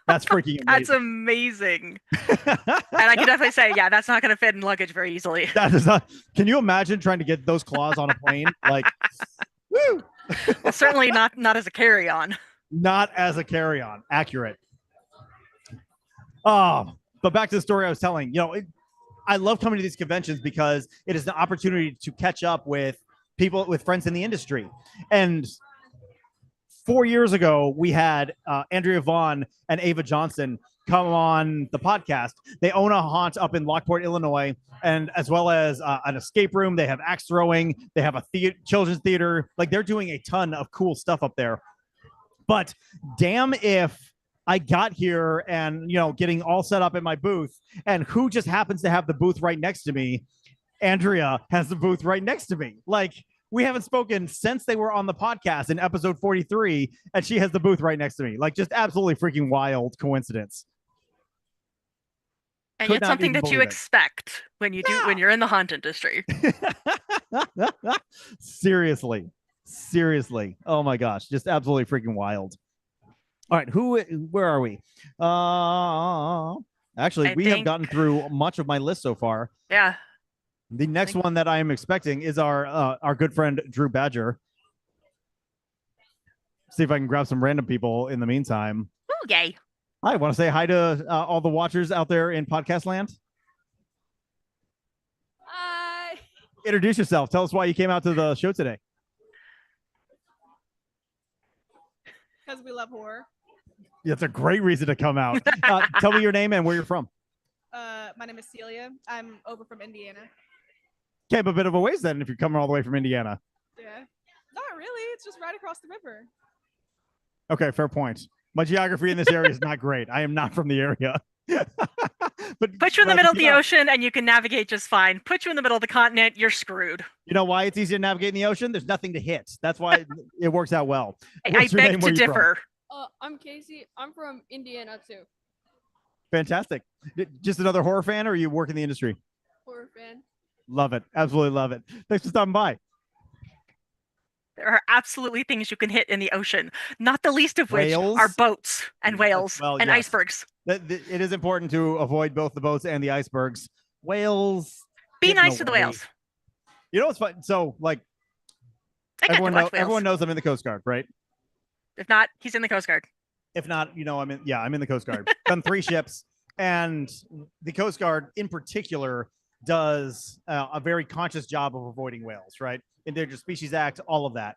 That's freaking That's amazing. amazing. And I can definitely say, yeah, that's not going to fit in luggage very easily. That is not. Can you imagine trying to get those claws on a plane? Like, woo! Well, certainly not as a carry-on. Not as a carry-on. Accurate. But back to the story I was telling. I love coming to these conventions because it is an opportunity to catch up with people, with friends in the industry. And 4 years ago, we had Andrea Vaughn and Ava Johnson come on the podcast. They own a haunt up in Lockport, Illinois, and as well as an escape room. They have axe throwing. They have a children's theater. Like they're doing a ton of cool stuff up there. But damn if I got here and, getting all set up in my booth, and who just happens to have the booth right next to me? Andrea has the booth right next to me. Like, we haven't spoken since they were on the podcast in episode 43, and she has the booth right next to me. Like, just absolutely freaking wild coincidence. And Could yet not something even that you believe it. expect when you're in the haunt industry. Seriously. Oh my gosh, just absolutely freaking wild. All right, where are we? Actually, we have gotten through much of my list so far. Yeah. The next one that I am expecting is our good friend Drew Badger. See if I can grab some random people in the meantime. Oh, yay. Hi, want to say hi to all the watchers out there in podcast land? Hi. Introduce yourself. Tell us why you came out to the show today. Because we love horror. That's a great reason to come out. Tell me your name and where you're from. My name is Celia. I'm over from Indiana. Okay, but a bit of a ways then if you're coming all the way from Indiana. Yeah. Not really. It's just right across the river. Okay, fair point. My geography in this area is not great. I am not from the area. But Put you in the middle of the ocean and you can navigate just fine. Put you in the middle of the continent, you're screwed. You know why it's easier to navigate in the ocean? There's nothing to hit. That's why it works out well. I What's your beg name? to Where you from? differ. I'm Casey. I'm from Indiana too. Fantastic. Just another horror fan, or you work in the industry? Horror fan. Love it. Absolutely love it. Thanks for stopping by. There are absolutely things you can hit in the ocean, not the least of which Whales? are boats and whales Well, and yes. icebergs. It is important to avoid both the boats and the icebergs. Whales. Be get in nice to the way. whales. You know what's fun? So, like, I got to watch whales. everyone knows I'm in the Coast Guard, right? If not, he's in the Coast Guard. If not, I'm in the Coast Guard. Done 3 ships, and the Coast Guard in particular does a very conscious job of avoiding whales, right? Endangered Species Act, all of that.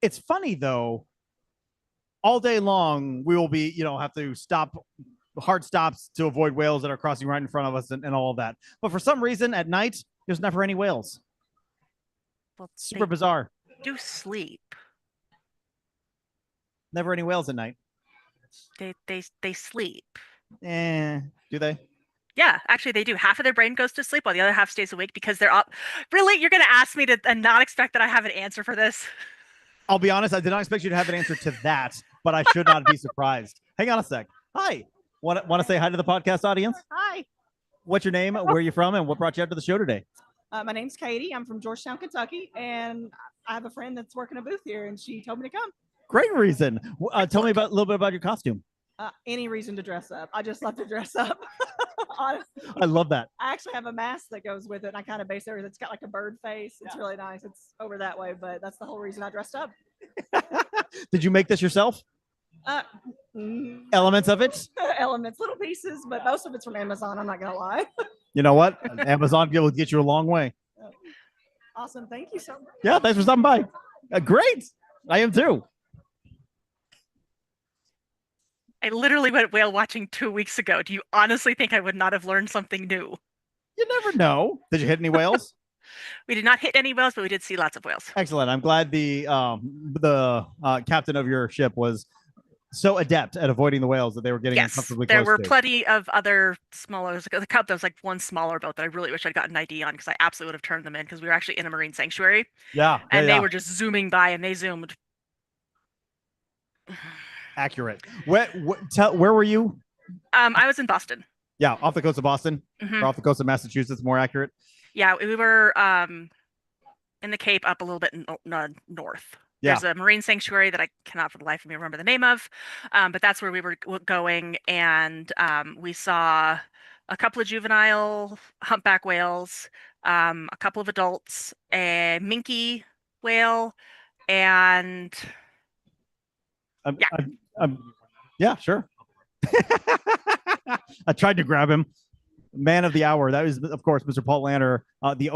It's funny though. All day long, we will be, have to stop, hard stops to avoid whales that are crossing right in front of us and all of that. But for some reason, at night, there's never any whales. Well, Super they bizarre. do sleep. Never any whales at night. They sleep. Do they? Yeah, actually they do. Half of their brain goes to sleep while the other half stays awake because they're up. Really? You're going to ask me to and not expect that I have an answer for this? I'll be honest, I did not expect you to have an answer to that, but I should not be surprised. Hang on a sec. Hi. Want to say hi to the podcast audience? Hi. What's your name? Where are you from? And what brought you out to the show today? My name's Katie. I'm from Georgetown, Kentucky, and I have a friend that's working a booth here, and she told me to come. Great reason. Tell me a little bit about your costume. Any reason to dress up. I just love to dress up. Honestly. I love that. I actually have a mask that goes with it. And I kind of base it. It's got like a bird face. It's really nice. It's over that way, but that's the whole reason I dressed up. Did you make this yourself? Mm, Elements of it? elements, little pieces, but most of it's from Amazon. I'm not gonna lie. You know what? Amazon will get you a long way. Awesome. Thank you so much. Yeah, thanks for stopping by. Great. I am too. I literally went whale watching 2 weeks ago. Do you honestly think I would not have learned something new? You never know. Did you hit any whales? We did not hit any whales, but we did see lots of whales. Excellent. I'm glad the captain of your ship was so adept at avoiding the whales that they were getting Yes, uncomfortably there close were to. plenty of other smaller. The cup, there was like one smaller boat that I really wish I'd gotten an ID on because I absolutely would have turned them in because we were actually in a marine sanctuary Yeah, and yeah. they were just zooming by and they zoomed. Accurate. Where were you? I was in Boston. Yeah, off the coast of Boston, Mhm. or off the coast of Massachusetts. More accurate. Yeah, we were in the Cape up a little bit north. Yeah. There's a marine sanctuary that I cannot for the life of me remember the name of, but that's where we were going, and we saw a couple of juvenile humpback whales, a couple of adults, a minke whale, and Yeah, sure. I tried to grab him. Man of the hour. That is, of course, Mr. Paul Lanner, the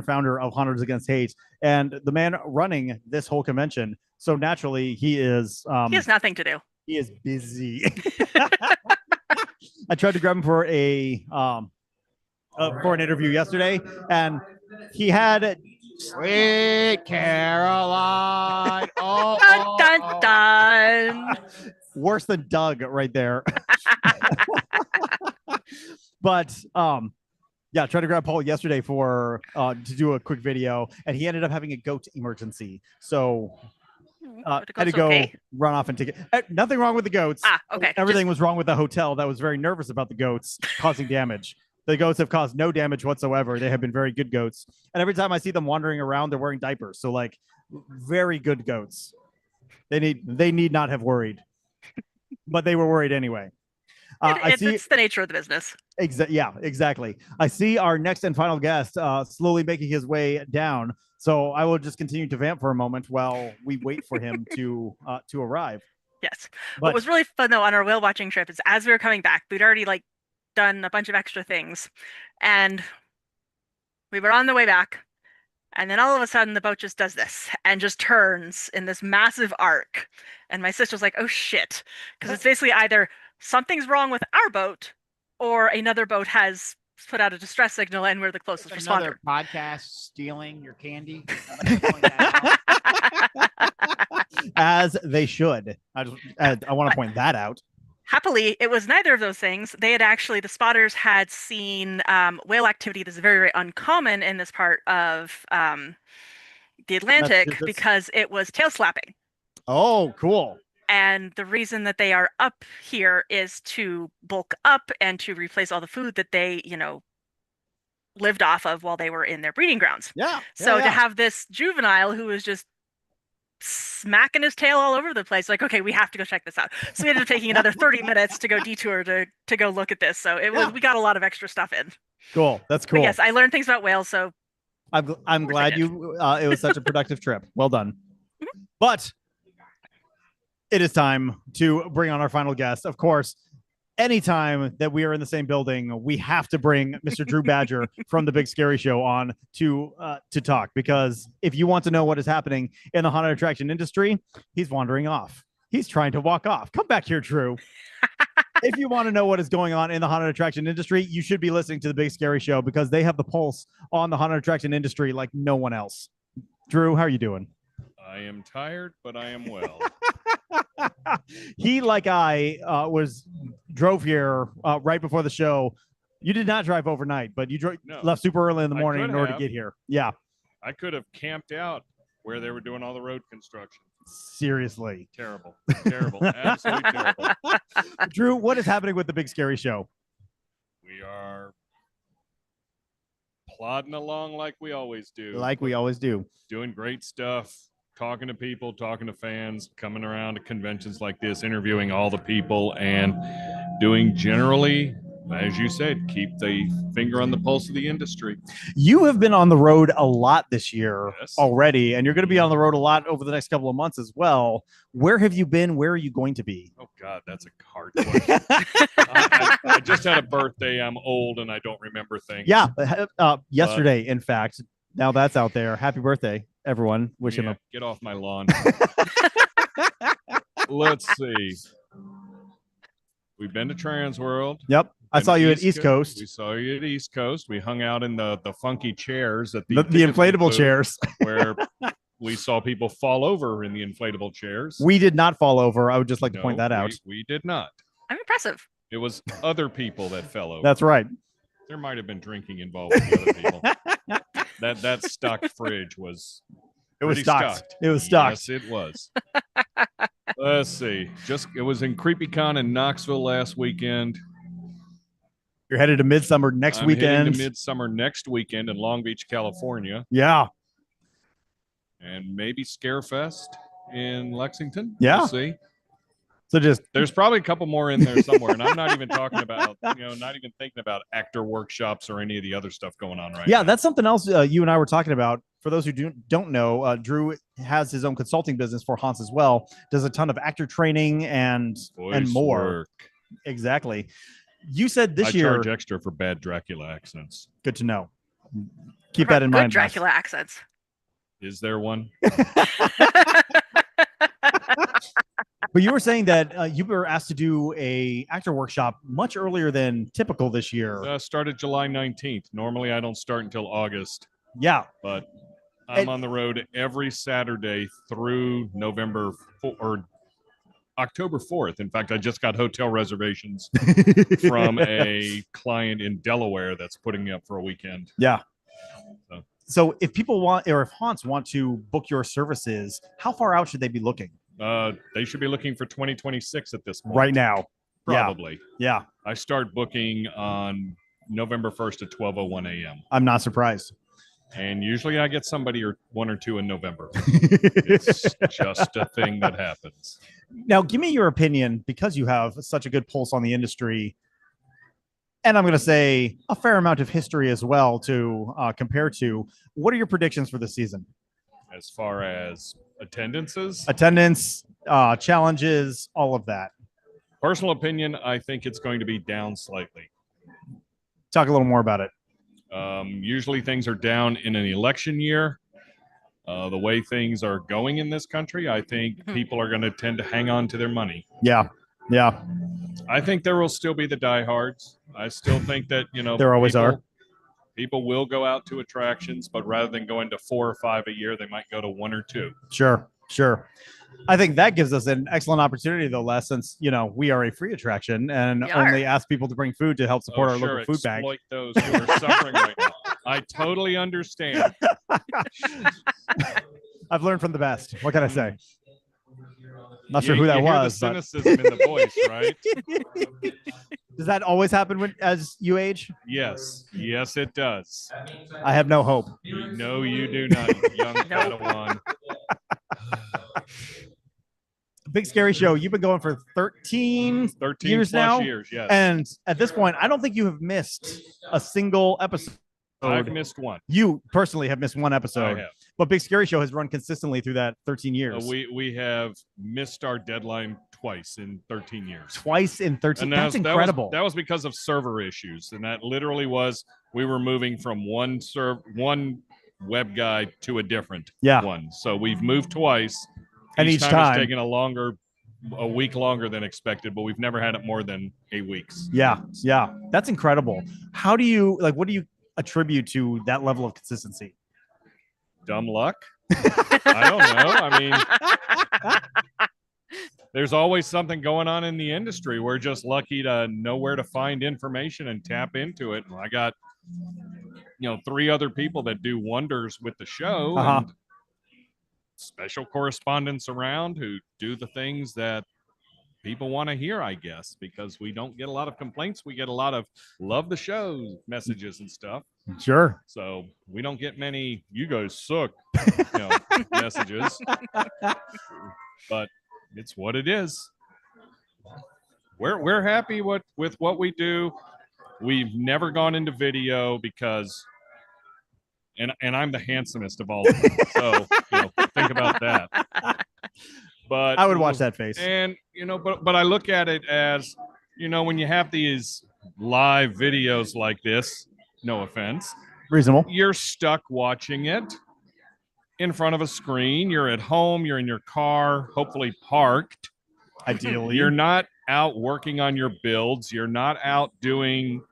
founder of Hunters Against Hate, and the man running this whole convention. So naturally, he has nothing to do. He is busy. I tried to grab him for an interview yesterday, and he had Sweet Caroline. Oh, dun, dun, dun. Worse than Doug right there. But yeah, tried to grab Paul yesterday for to do a quick video, and he ended up having a goat emergency. So had to go run off and take it. Nothing wrong with the goats. Okay. Everything was wrong with the hotel that was very nervous about the goats causing damage. The goats have caused no damage whatsoever. They have been very good goats. And every time I see them wandering around, they're wearing diapers. So like very good goats. They need not have worried. But they were worried anyway. It's the nature of the business. Yeah, exactly. I see our next and final guest slowly making his way down. So I will just continue to vamp for a moment while we wait for him to arrive. Yes. What was really fun though on our whale watching trip is as we were coming back, we'd already like done a bunch of extra things, and we were on the way back, and then all of a sudden the boat just does this and just turns in this massive arc, and my sister's like, "Oh shit," because it's basically either something's wrong with our boat or another boat has put out a distress signal and we're the closest responder. Podcast stealing your candy. As they should. I want to point that out. Happily, it was neither of those things. They had actually, the spotters had seen whale activity that's very, very uncommon in this part of the Atlantic because it was tail slapping. Oh, cool. And the reason that they are up here is to bulk up and to replace all the food that they, lived off of while they were in their breeding grounds. Yeah. So to have this juvenile who was just smacking his tail all over the place, like, okay, we have to go check this out. So we ended up taking another 30 minutes to go detour to go look at this. So it was, we got a lot of extra stuff in. Cool. That's cool. But yes, I learned things about whales. So I'm glad you, it was such a productive trip. Well done. Mm-hmm. But it is time to bring on our final guest. Of course, anytime that we are in the same building, we have to bring Mr. Drew Badger from the Big Scary Show on to talk, because if you want to know what is happening in the haunted attraction industry, he's wandering off. He's trying to walk off. Come back here, Drew. If you want to know what is going on in the haunted attraction industry, you should be listening to the Big Scary Show, because they have the pulse on the haunted attraction industry like no one else. Drew, how are you doing? I am tired, but I am well. He, like I, drove here right before the show. You did not drive overnight, but you left super early in the morning in order to get here. Yeah. I could have camped out where they were doing all the road construction. Seriously. Terrible. Terrible. Absolutely terrible. Drew, what is happening with the Big Scary Show? We are plodding along like we always do. Like we always do. Doing great stuff. talking to people, talking to fans, coming around to conventions like this, interviewing all the people, and doing generally, as you said, keep the finger on the pulse of the industry. You have been on the road a lot this year Yes. already, and you're going to be on the road a lot over the next couple of months as well. Where have you been? Where are you going to be? Oh, God, that's a hard question. I just had a birthday. I'm old and I don't remember things. Yeah, yesterday, in fact. Now that's out there. Happy birthday, everyone. Wish him Get off my lawn. Let's see. We've been to Trans World. Yep. I saw you at East Coast. We saw you at East Coast. We hung out in the funky chairs at the inflatable chairs where we saw people fall over in the inflatable chairs. We did not fall over. I would just like to point that out. We did not. I'm impressive. It was other people that fell over. That's right. There might have been drinking involved with the other people. That stocked fridge was. It was stocked. It was stocked. Yes, it was. Let's see. It was in CreepyCon in Knoxville last weekend. You're headed to Midsummer next weekend. Heading to Midsummer next weekend in Long Beach, California. Yeah. And maybe Scarefest in Lexington. Yeah. We'll see. So there's probably a couple more in there somewhere, and I'm not even talking about, not even thinking about actor workshops or any of the other stuff going on right now. Yeah, that's something else you and I were talking about. For those who don't know, Drew has his own consulting business for Hans as well. Does a ton of actor training and more. Work. Exactly. You said this I year. charge extra for bad Dracula accents. Good to know. Keep that in mind. Good Dracula accents. Is there one? But you were saying that you were asked to do a actor workshop much earlier than typical this year. Started July 19th. Normally, I don't start until August. Yeah. But I'm on the road every Saturday through October 4th. In fact, I just got hotel reservations from a client in Delaware that's putting me up for a weekend. Yeah. So if people want, or if haunts want to book your services, how far out should they be looking? They should be looking for 2026 at this point. Right now. Probably. Yeah. I start booking on November 1st at 12:01 a.m. I'm not surprised. And usually I get somebody or one or two in November. It's just a thing that happens. Now, give me your opinion, because you have such a good pulse on the industry, and I'm going to say a fair amount of history as well to compare to. What are your predictions for this season? As far as attendances? Attendance, challenges, all of that. Personal opinion, I think it's going to be down slightly. Talk a little more about it. Usually things are down in an election year. The way things are going in this country, I think people are going to tend to hang on to their money. Yeah. Yeah. I think there will still be the diehards. I still think that, there always are. People will go out to attractions, but rather than going to 4 or 5 a year, they might go to 1 or 2. Sure. I think that gives us an excellent opportunity, though, Les, since we are a free attraction and only ask people to bring food to help support our local food bank. Exploit those who are suffering right now. I totally understand. I've learned from the best. What can I say? Not sure who that you was. Hear the cynicism in the voice, right? Does that always happen as you age? Yes, it does. I have no hope. No, you do not, young Padawan. Big Scary Show. You've been going for 13 years now. Years, yes. And at this point, I don't think you have missed a single episode. I've missed one. You personally have missed one episode. I have. But Big Scary Show has run consistently through that 13 years. We have missed our deadline twice in 13 years. Twice in 13. And that's incredible. That was because of server issues. And that literally was, we were moving from one web guy to a different one. So we've moved twice. And each time it's taken a week longer than expected, but we've never had it more than 8 weeks. Yeah. That's incredible. How do you what do you attribute to that level of consistency? Dumb luck? I don't know. I mean, there's always something going on in the industry. We're just lucky to know where to find information and tap into it. I got 3 other people that do wonders with the show. And special correspondents around who do the things that people want to hear, I guess, because we don't get a lot of complaints. We get a lot of love the show messages and stuff. Sure. So we don't get many "you guys suck" messages, but it's what it is. We're happy with what we do. We've never gone into video because, and I'm the handsomest of all of them. So think about that. But I would watch that face. And but I look at it as, when you have these live videos like this, no offense, Reasonable. you're stuck watching it in front of a screen. You're at home, you're in your car, hopefully parked. Ideally. You're not out working on your builds. You're not out doing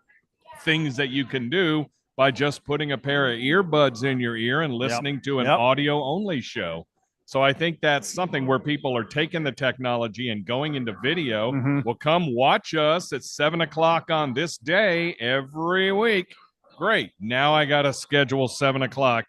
things that you can do by just putting a pair of earbuds in your ear and listening to an audio only show. So I think that's something where people are taking the technology and going into video. Well, come watch us at 7:00 on this day every week. Great. Now I got to schedule 7:00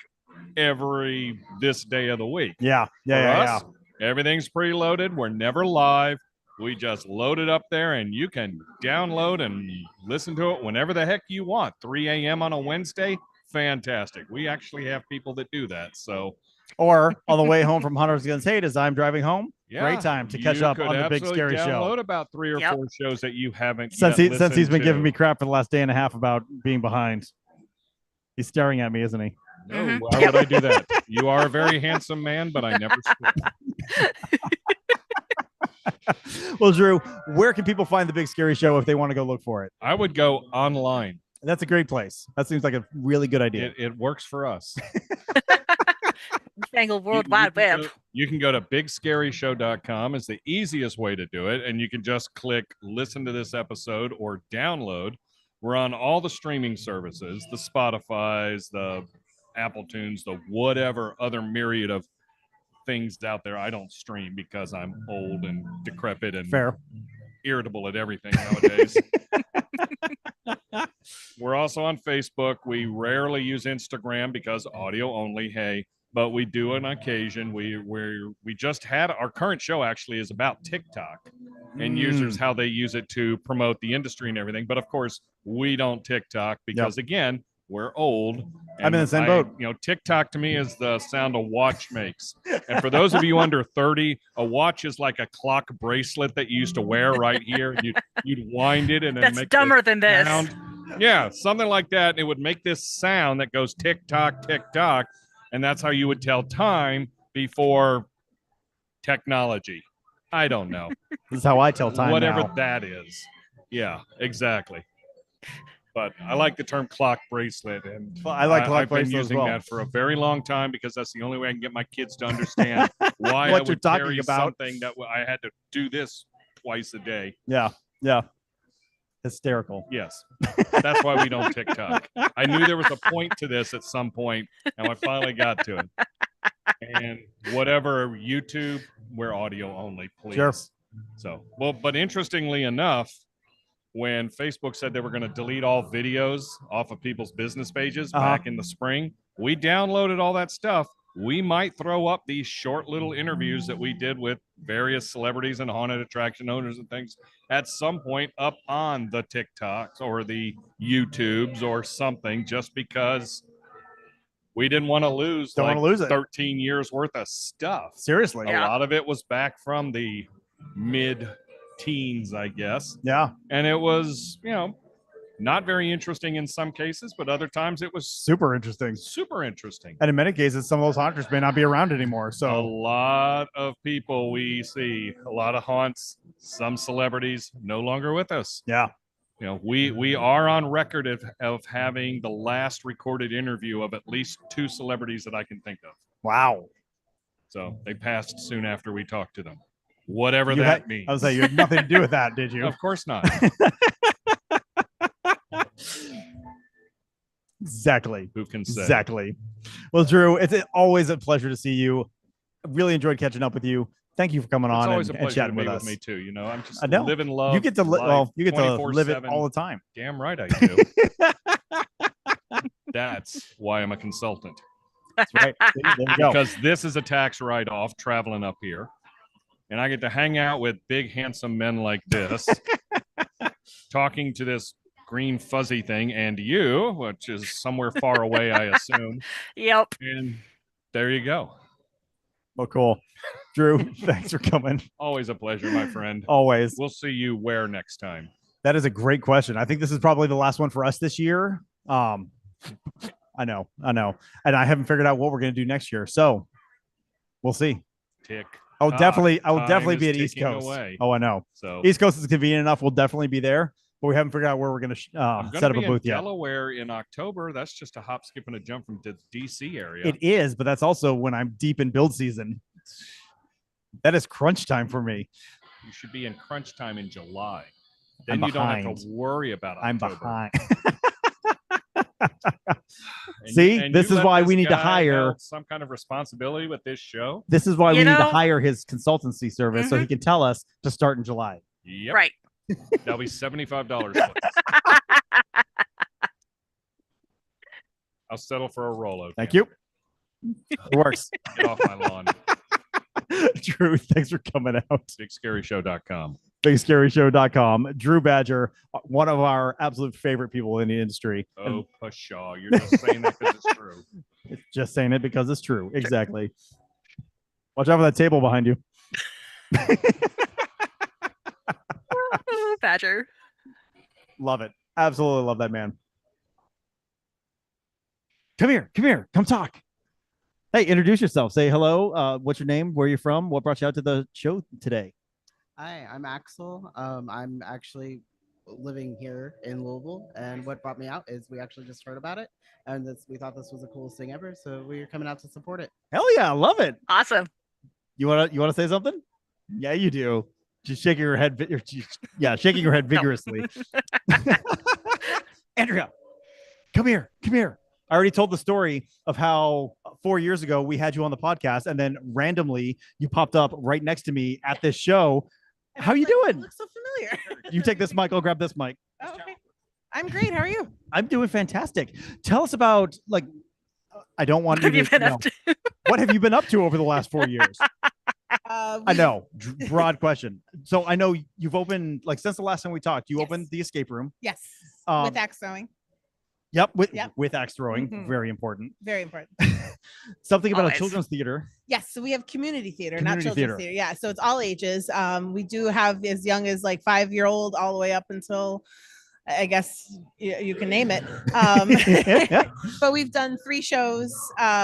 this day of the week. Yeah. For us, everything's preloaded. We're never live. We just load it up there, and you can download and listen to it whenever the heck you want. 3 a.m. on a Wednesday, fantastic. We actually have people that do that. So, or on the way home from Hunters Against Hate as I'm driving home, yeah, great time to catch up on the Big Scary Show. Download about 3 or 4 shows that you haven't since he's been giving me to. crap for the last day and a half about being behind. He's staring at me, isn't he? No, why would I do that? You are a very handsome man, but I never swear. Well, Drew, where can people find the Big Scary Show if they want to go look for it? I would go online. That's a great place. That seems like a really good idea. It works for us. Fangled World Wide Web. You can go to bigscaryshow.com is the easiest way to do it. And you can just click listen to this episode or download. We're on all the streaming services, the Spotify's, the Apple Tunes, the whatever other myriad of things out there. I don't stream because I'm old and decrepit and irritable at everything nowadays. We're also on Facebook. We rarely use Instagram because audio only. Hey, but we do on occasion. We just had our current show actually is about TikTok and users, how they use it to promote the industry and everything. But of course, we don't TikTok because again, we're old. I'm in the same boat. TikTok to me is the sound a watch makes. And for those of you under 30, a watch is like a clock bracelet that you used to wear right here. You'd wind it and then That's dumber than this. Sound. Yeah, something like that. And it would make this sound that goes tick tock, tick tock. And that's how you would tell time before technology. I don't know. This is how I tell time. Whatever now. that is. Yeah, exactly. But I like the term clock bracelet, and I like clock I've been bracelet as using well. that for a very long time because that's the only way I can get my kids to understand why What I you're would talking carry about. something that I had to do this twice a day. Yeah. Hysterical. Yes, that's why we don't TikTok. I knew there was a point to this at some point, and I finally got to it. And whatever YouTube, we're audio only, please. Sure. So, well, but interestingly enough, when Facebook said they were going to delete all videos off of people's business pages back in the spring, we downloaded all that stuff. We might throw up these short little interviews that we did with various celebrities and haunted attraction owners and things at some point up on the TikToks or the YouTubes or something, just because we didn't want to lose Don't wanna lose it. 13 years worth of stuff. Seriously. A lot of it was back from the mid-teens, I guess. Yeah. And it was, not very interesting in some cases, but other times it was Super interesting. super interesting. And in many cases, some of those haunters may not be around anymore. A So lot of people we see, a lot of haunts, some celebrities no longer with us. Yeah. We are on record of having the last recorded interview of at least 2 celebrities that I can think of. Wow. So they passed soon after we talked to them. Whatever You that had- means. I was like, you had nothing to do with that, did you? Of course not. Exactly. Who can say? Exactly. Well, Drew, it's always a pleasure to see you. I really enjoyed catching up with you. Thank you for coming It's on always and, a and pleasure chatting to be with with us. me too. I'm just I know. living love. You get to you get to live it 24/7. all the time. Damn right I do. That's why I'm a consultant. That's right. There you go. Because this is a tax write-off traveling up here. And I get to hang out with big, handsome men like this, talking to this green fuzzy thing, and you, which is somewhere far away, I assume. Yep. And there you go. Well, cool. Drew, thanks for coming. Always a pleasure, my friend. Always. We'll see you where next time. That is a great question. I think this is probably the last one for us this year. I know. And I haven't figured out what we're going to do next year. So we'll see. I will definitely be at East Coast. Away. Oh, I know. So East Coast is convenient enough. We'll definitely be there, but we haven't figured out where we're going to set up a booth yet. Delaware in October. That's just a hop, skip, and a jump from the DC area. It is, but that's also when I'm deep in build season. That is crunch time for me. You should be in crunch time in July. Then you don't have to worry about October. I'm behind. See, this is why we need to hire some kind of responsibility with this show. This is why we need to hire his consultancy service so he can tell us to start in July. Yep. Right. That'll be $75. I'll settle for a Rolo. Thank you. It works. Get off my lawn. Drew, thanks for coming out. BigScaryShow.com. BigScaryShow.com. Drew Badger, one of our absolute favorite people in the industry. Oh, pshaw. You're just saying that because it's true. It's just saying it because it's true. Exactly. Watch out for that table behind you. Badger. Love it. Absolutely love that man. Come here. Come talk. Hey, introduce yourself. Say hello. What's your name? Where are you from? What brought you out to the show today? Hi, I'm Axel. I'm actually living here in Louisville, and what brought me out is we actually just heard about it, and we thought this was the coolest thing ever, so we're coming out to support it. Hell yeah, I love it. Awesome. You wanna say something? Yeah, you do. Just shaking her head. Shaking her head vigorously. Andrea, come here. I already told the story of how 4 years ago we had you on the podcast, and then randomly you popped up right next to me at this show. How you doing? You look so familiar. You take this mic. I'll grab this mic. Oh, okay. I'm great. How are you? I'm doing fantastic. Tell us about I don't want What you have you to been up to? What have you been up to over the last 4 years? I know, broad question. So I know you've opened since the last time we talked. You opened the escape room. Yes, with axe throwing. Yep, with axe throwing, very important. Very important. Something about a children's theater. Yes, so we have community theater, not Community children's theater. Yeah, so it's all ages. We do have as young as 5-year-old all the way up until I guess you can name it. But we've done 3 shows.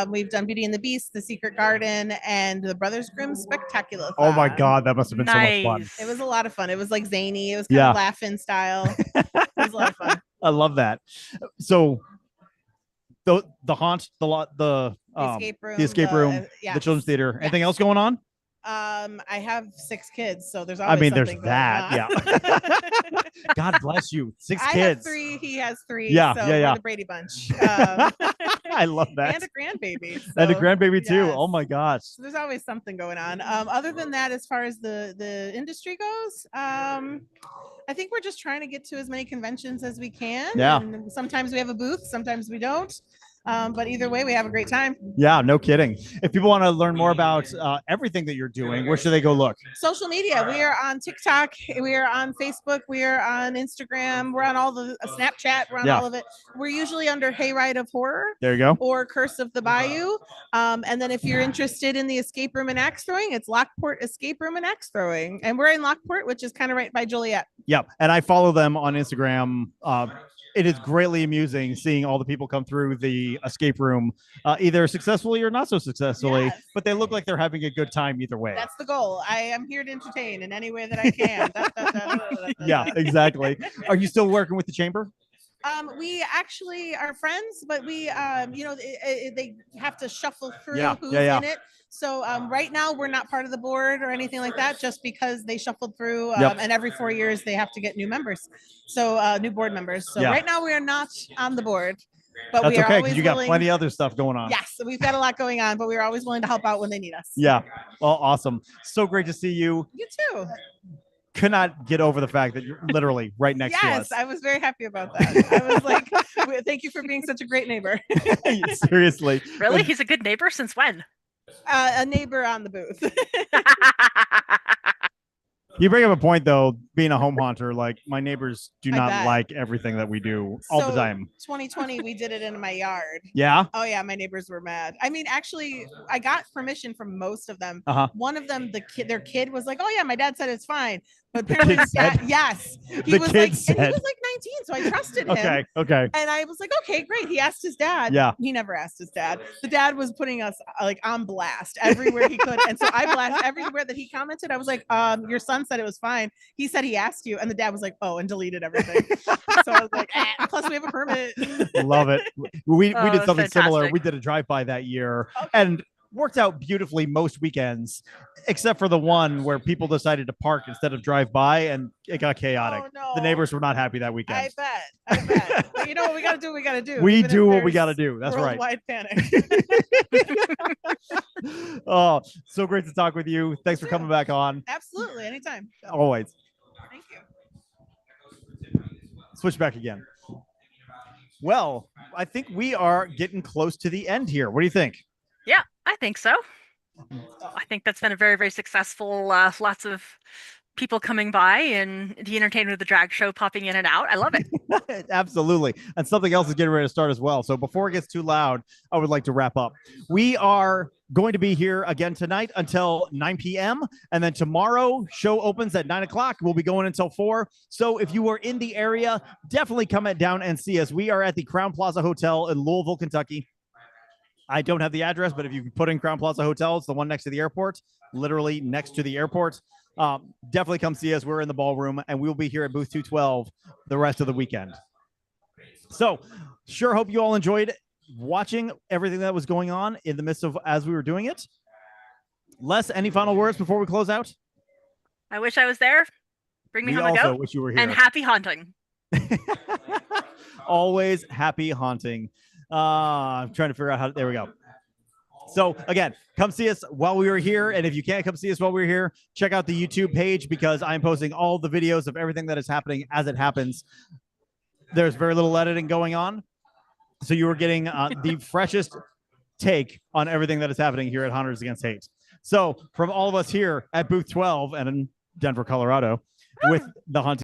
We've done Beauty and the Beast, The Secret Garden, and the Brothers Grimm Spectacular. Oh my God, that must have been so much fun. It was a lot of fun. It was zany. It was kind of laughing style. It was a lot of fun. I love that. So the haunt, the escape room, the children's theater. Anything else going on? I have 6 kids, so there's always there's something that. going on. Yeah. God bless you. 6 I kids. have 3. He has 3. Yeah, so yeah. We're the Brady Bunch. I love that. And a grandbaby. And a so, grandbaby too. yes. Oh my gosh. So there's always something going on. Other than that, as far as the industry goes, I think we're just trying to get to as many conventions as we can. Yeah. And sometimes we have a booth, sometimes we don't. But either way, we have a great time. Yeah, no kidding. If people want to learn more about everything that you're doing, where should they go look? Social media. We are on TikTok. We are on Facebook. We are on Instagram. We're on all the Snapchat. We're on all of it. We're usually under Hayride of Horror. There you go. Or Curse of the Bayou. And then if you're interested in the escape room and axe throwing, it's Lockport Escape Room and Axe Throwing. And we're in Lockport, which is kind of right by Joliet. Yep. And I follow them on Instagram. It is greatly amusing seeing all the people come through the escape room, either successfully or not so successfully, but they look like they're having a good time either way. That's the goal. I am here to entertain in any way that I can. Yeah, exactly. Are you still working with the chamber? We actually are friends, but we, they have to shuffle through who's in it. So right now we're not part of the board or anything like that, just because they shuffled through and every 4 years they have to get new members. So new board members. So right now we are not on the board, but that's we are okay, always because you got plenty of other stuff going on. Yes, we've got a lot going on, but we're always willing to help out when they need us. Yeah. Well, awesome. So great to see you. You too. Could not get over the fact that you're literally right next to us. Yes, I was very happy about that. I was like, thank you for being such a great neighbor. Seriously. Really? He's a good neighbor since when? A neighbor on the booth. You bring up a point though. being a home haunter. Like my neighbors do I not bet. like everything that we do all the So, time. 2020, we did it in my yard. Yeah. Oh yeah, my neighbors were mad. I mean, actually, I got permission from most of them. Uh-huh. One of them, their kid was like, "Oh yeah, my dad said it's fine." But The apparently, kid his dad, said? yes, he The was kid like, and said? he was like 19, so I trusted him. Okay. Okay. And I was like, okay, great. He asked his dad. Yeah. He never asked his dad. The dad was putting us like on blast everywhere he could. And so I blast everywhere that he commented. I was like, your son said it was fine. He said he asked you. And the dad was like, oh, and deleted everything. So I was like, plus we have a permit. Love it. We Oh, did something similar. fantastic. We did a drive-by that year and worked out beautifully most weekends, except for the one where people decided to park instead of drive by, and it got chaotic. Oh, no. The neighbors were not happy that weekend. I bet. But you know what we got to do? We got to do. We even if do what we there's got to do. That's right. worldwide panic. Oh, so great to talk with you. Thanks for coming back on. Absolutely. Anytime. Always. Thank you. Switch back again. Well, I think we are getting close to the end here. What do you think? Yeah, I think so. I think that's been a very, very successful. Lots of people coming by and the entertainment of the drag show popping in and out. I love it. Absolutely. And something else is getting ready to start as well. So before it gets too loud, I would like to wrap up. We are going to be here again tonight until 9 p.m. And then tomorrow, show opens at 9 o'clock. We'll be going until 4. So if you are in the area, definitely come down and see us. We are at the Crowne Plaza Hotel in Louisville, Kentucky. I don't have the address, but if you put in Crowne Plaza Hotel, it's the one next to the airport, literally next to the airport. Definitely come see us. We're in the ballroom, and we'll be here at booth 212 the rest of the weekend. So sure hope you all enjoyed watching everything that was going on in the midst of as we were doing it. Les, any final words before we close out? I wish I was there. Bring me We home also ago. wish you were here. And happy haunting. Always happy haunting. I'm trying to figure out how. There we go. So again, come see us while we were here. And if you can't come see us while we're here, check out the YouTube page because I'm posting all the videos of everything that is happening as it happens. There's very little editing going on. So you are getting the freshest take on everything that is happening here at Hunters Against Hate. So from all of us here at booth 12 and in Denver, Colorado, with the Hunting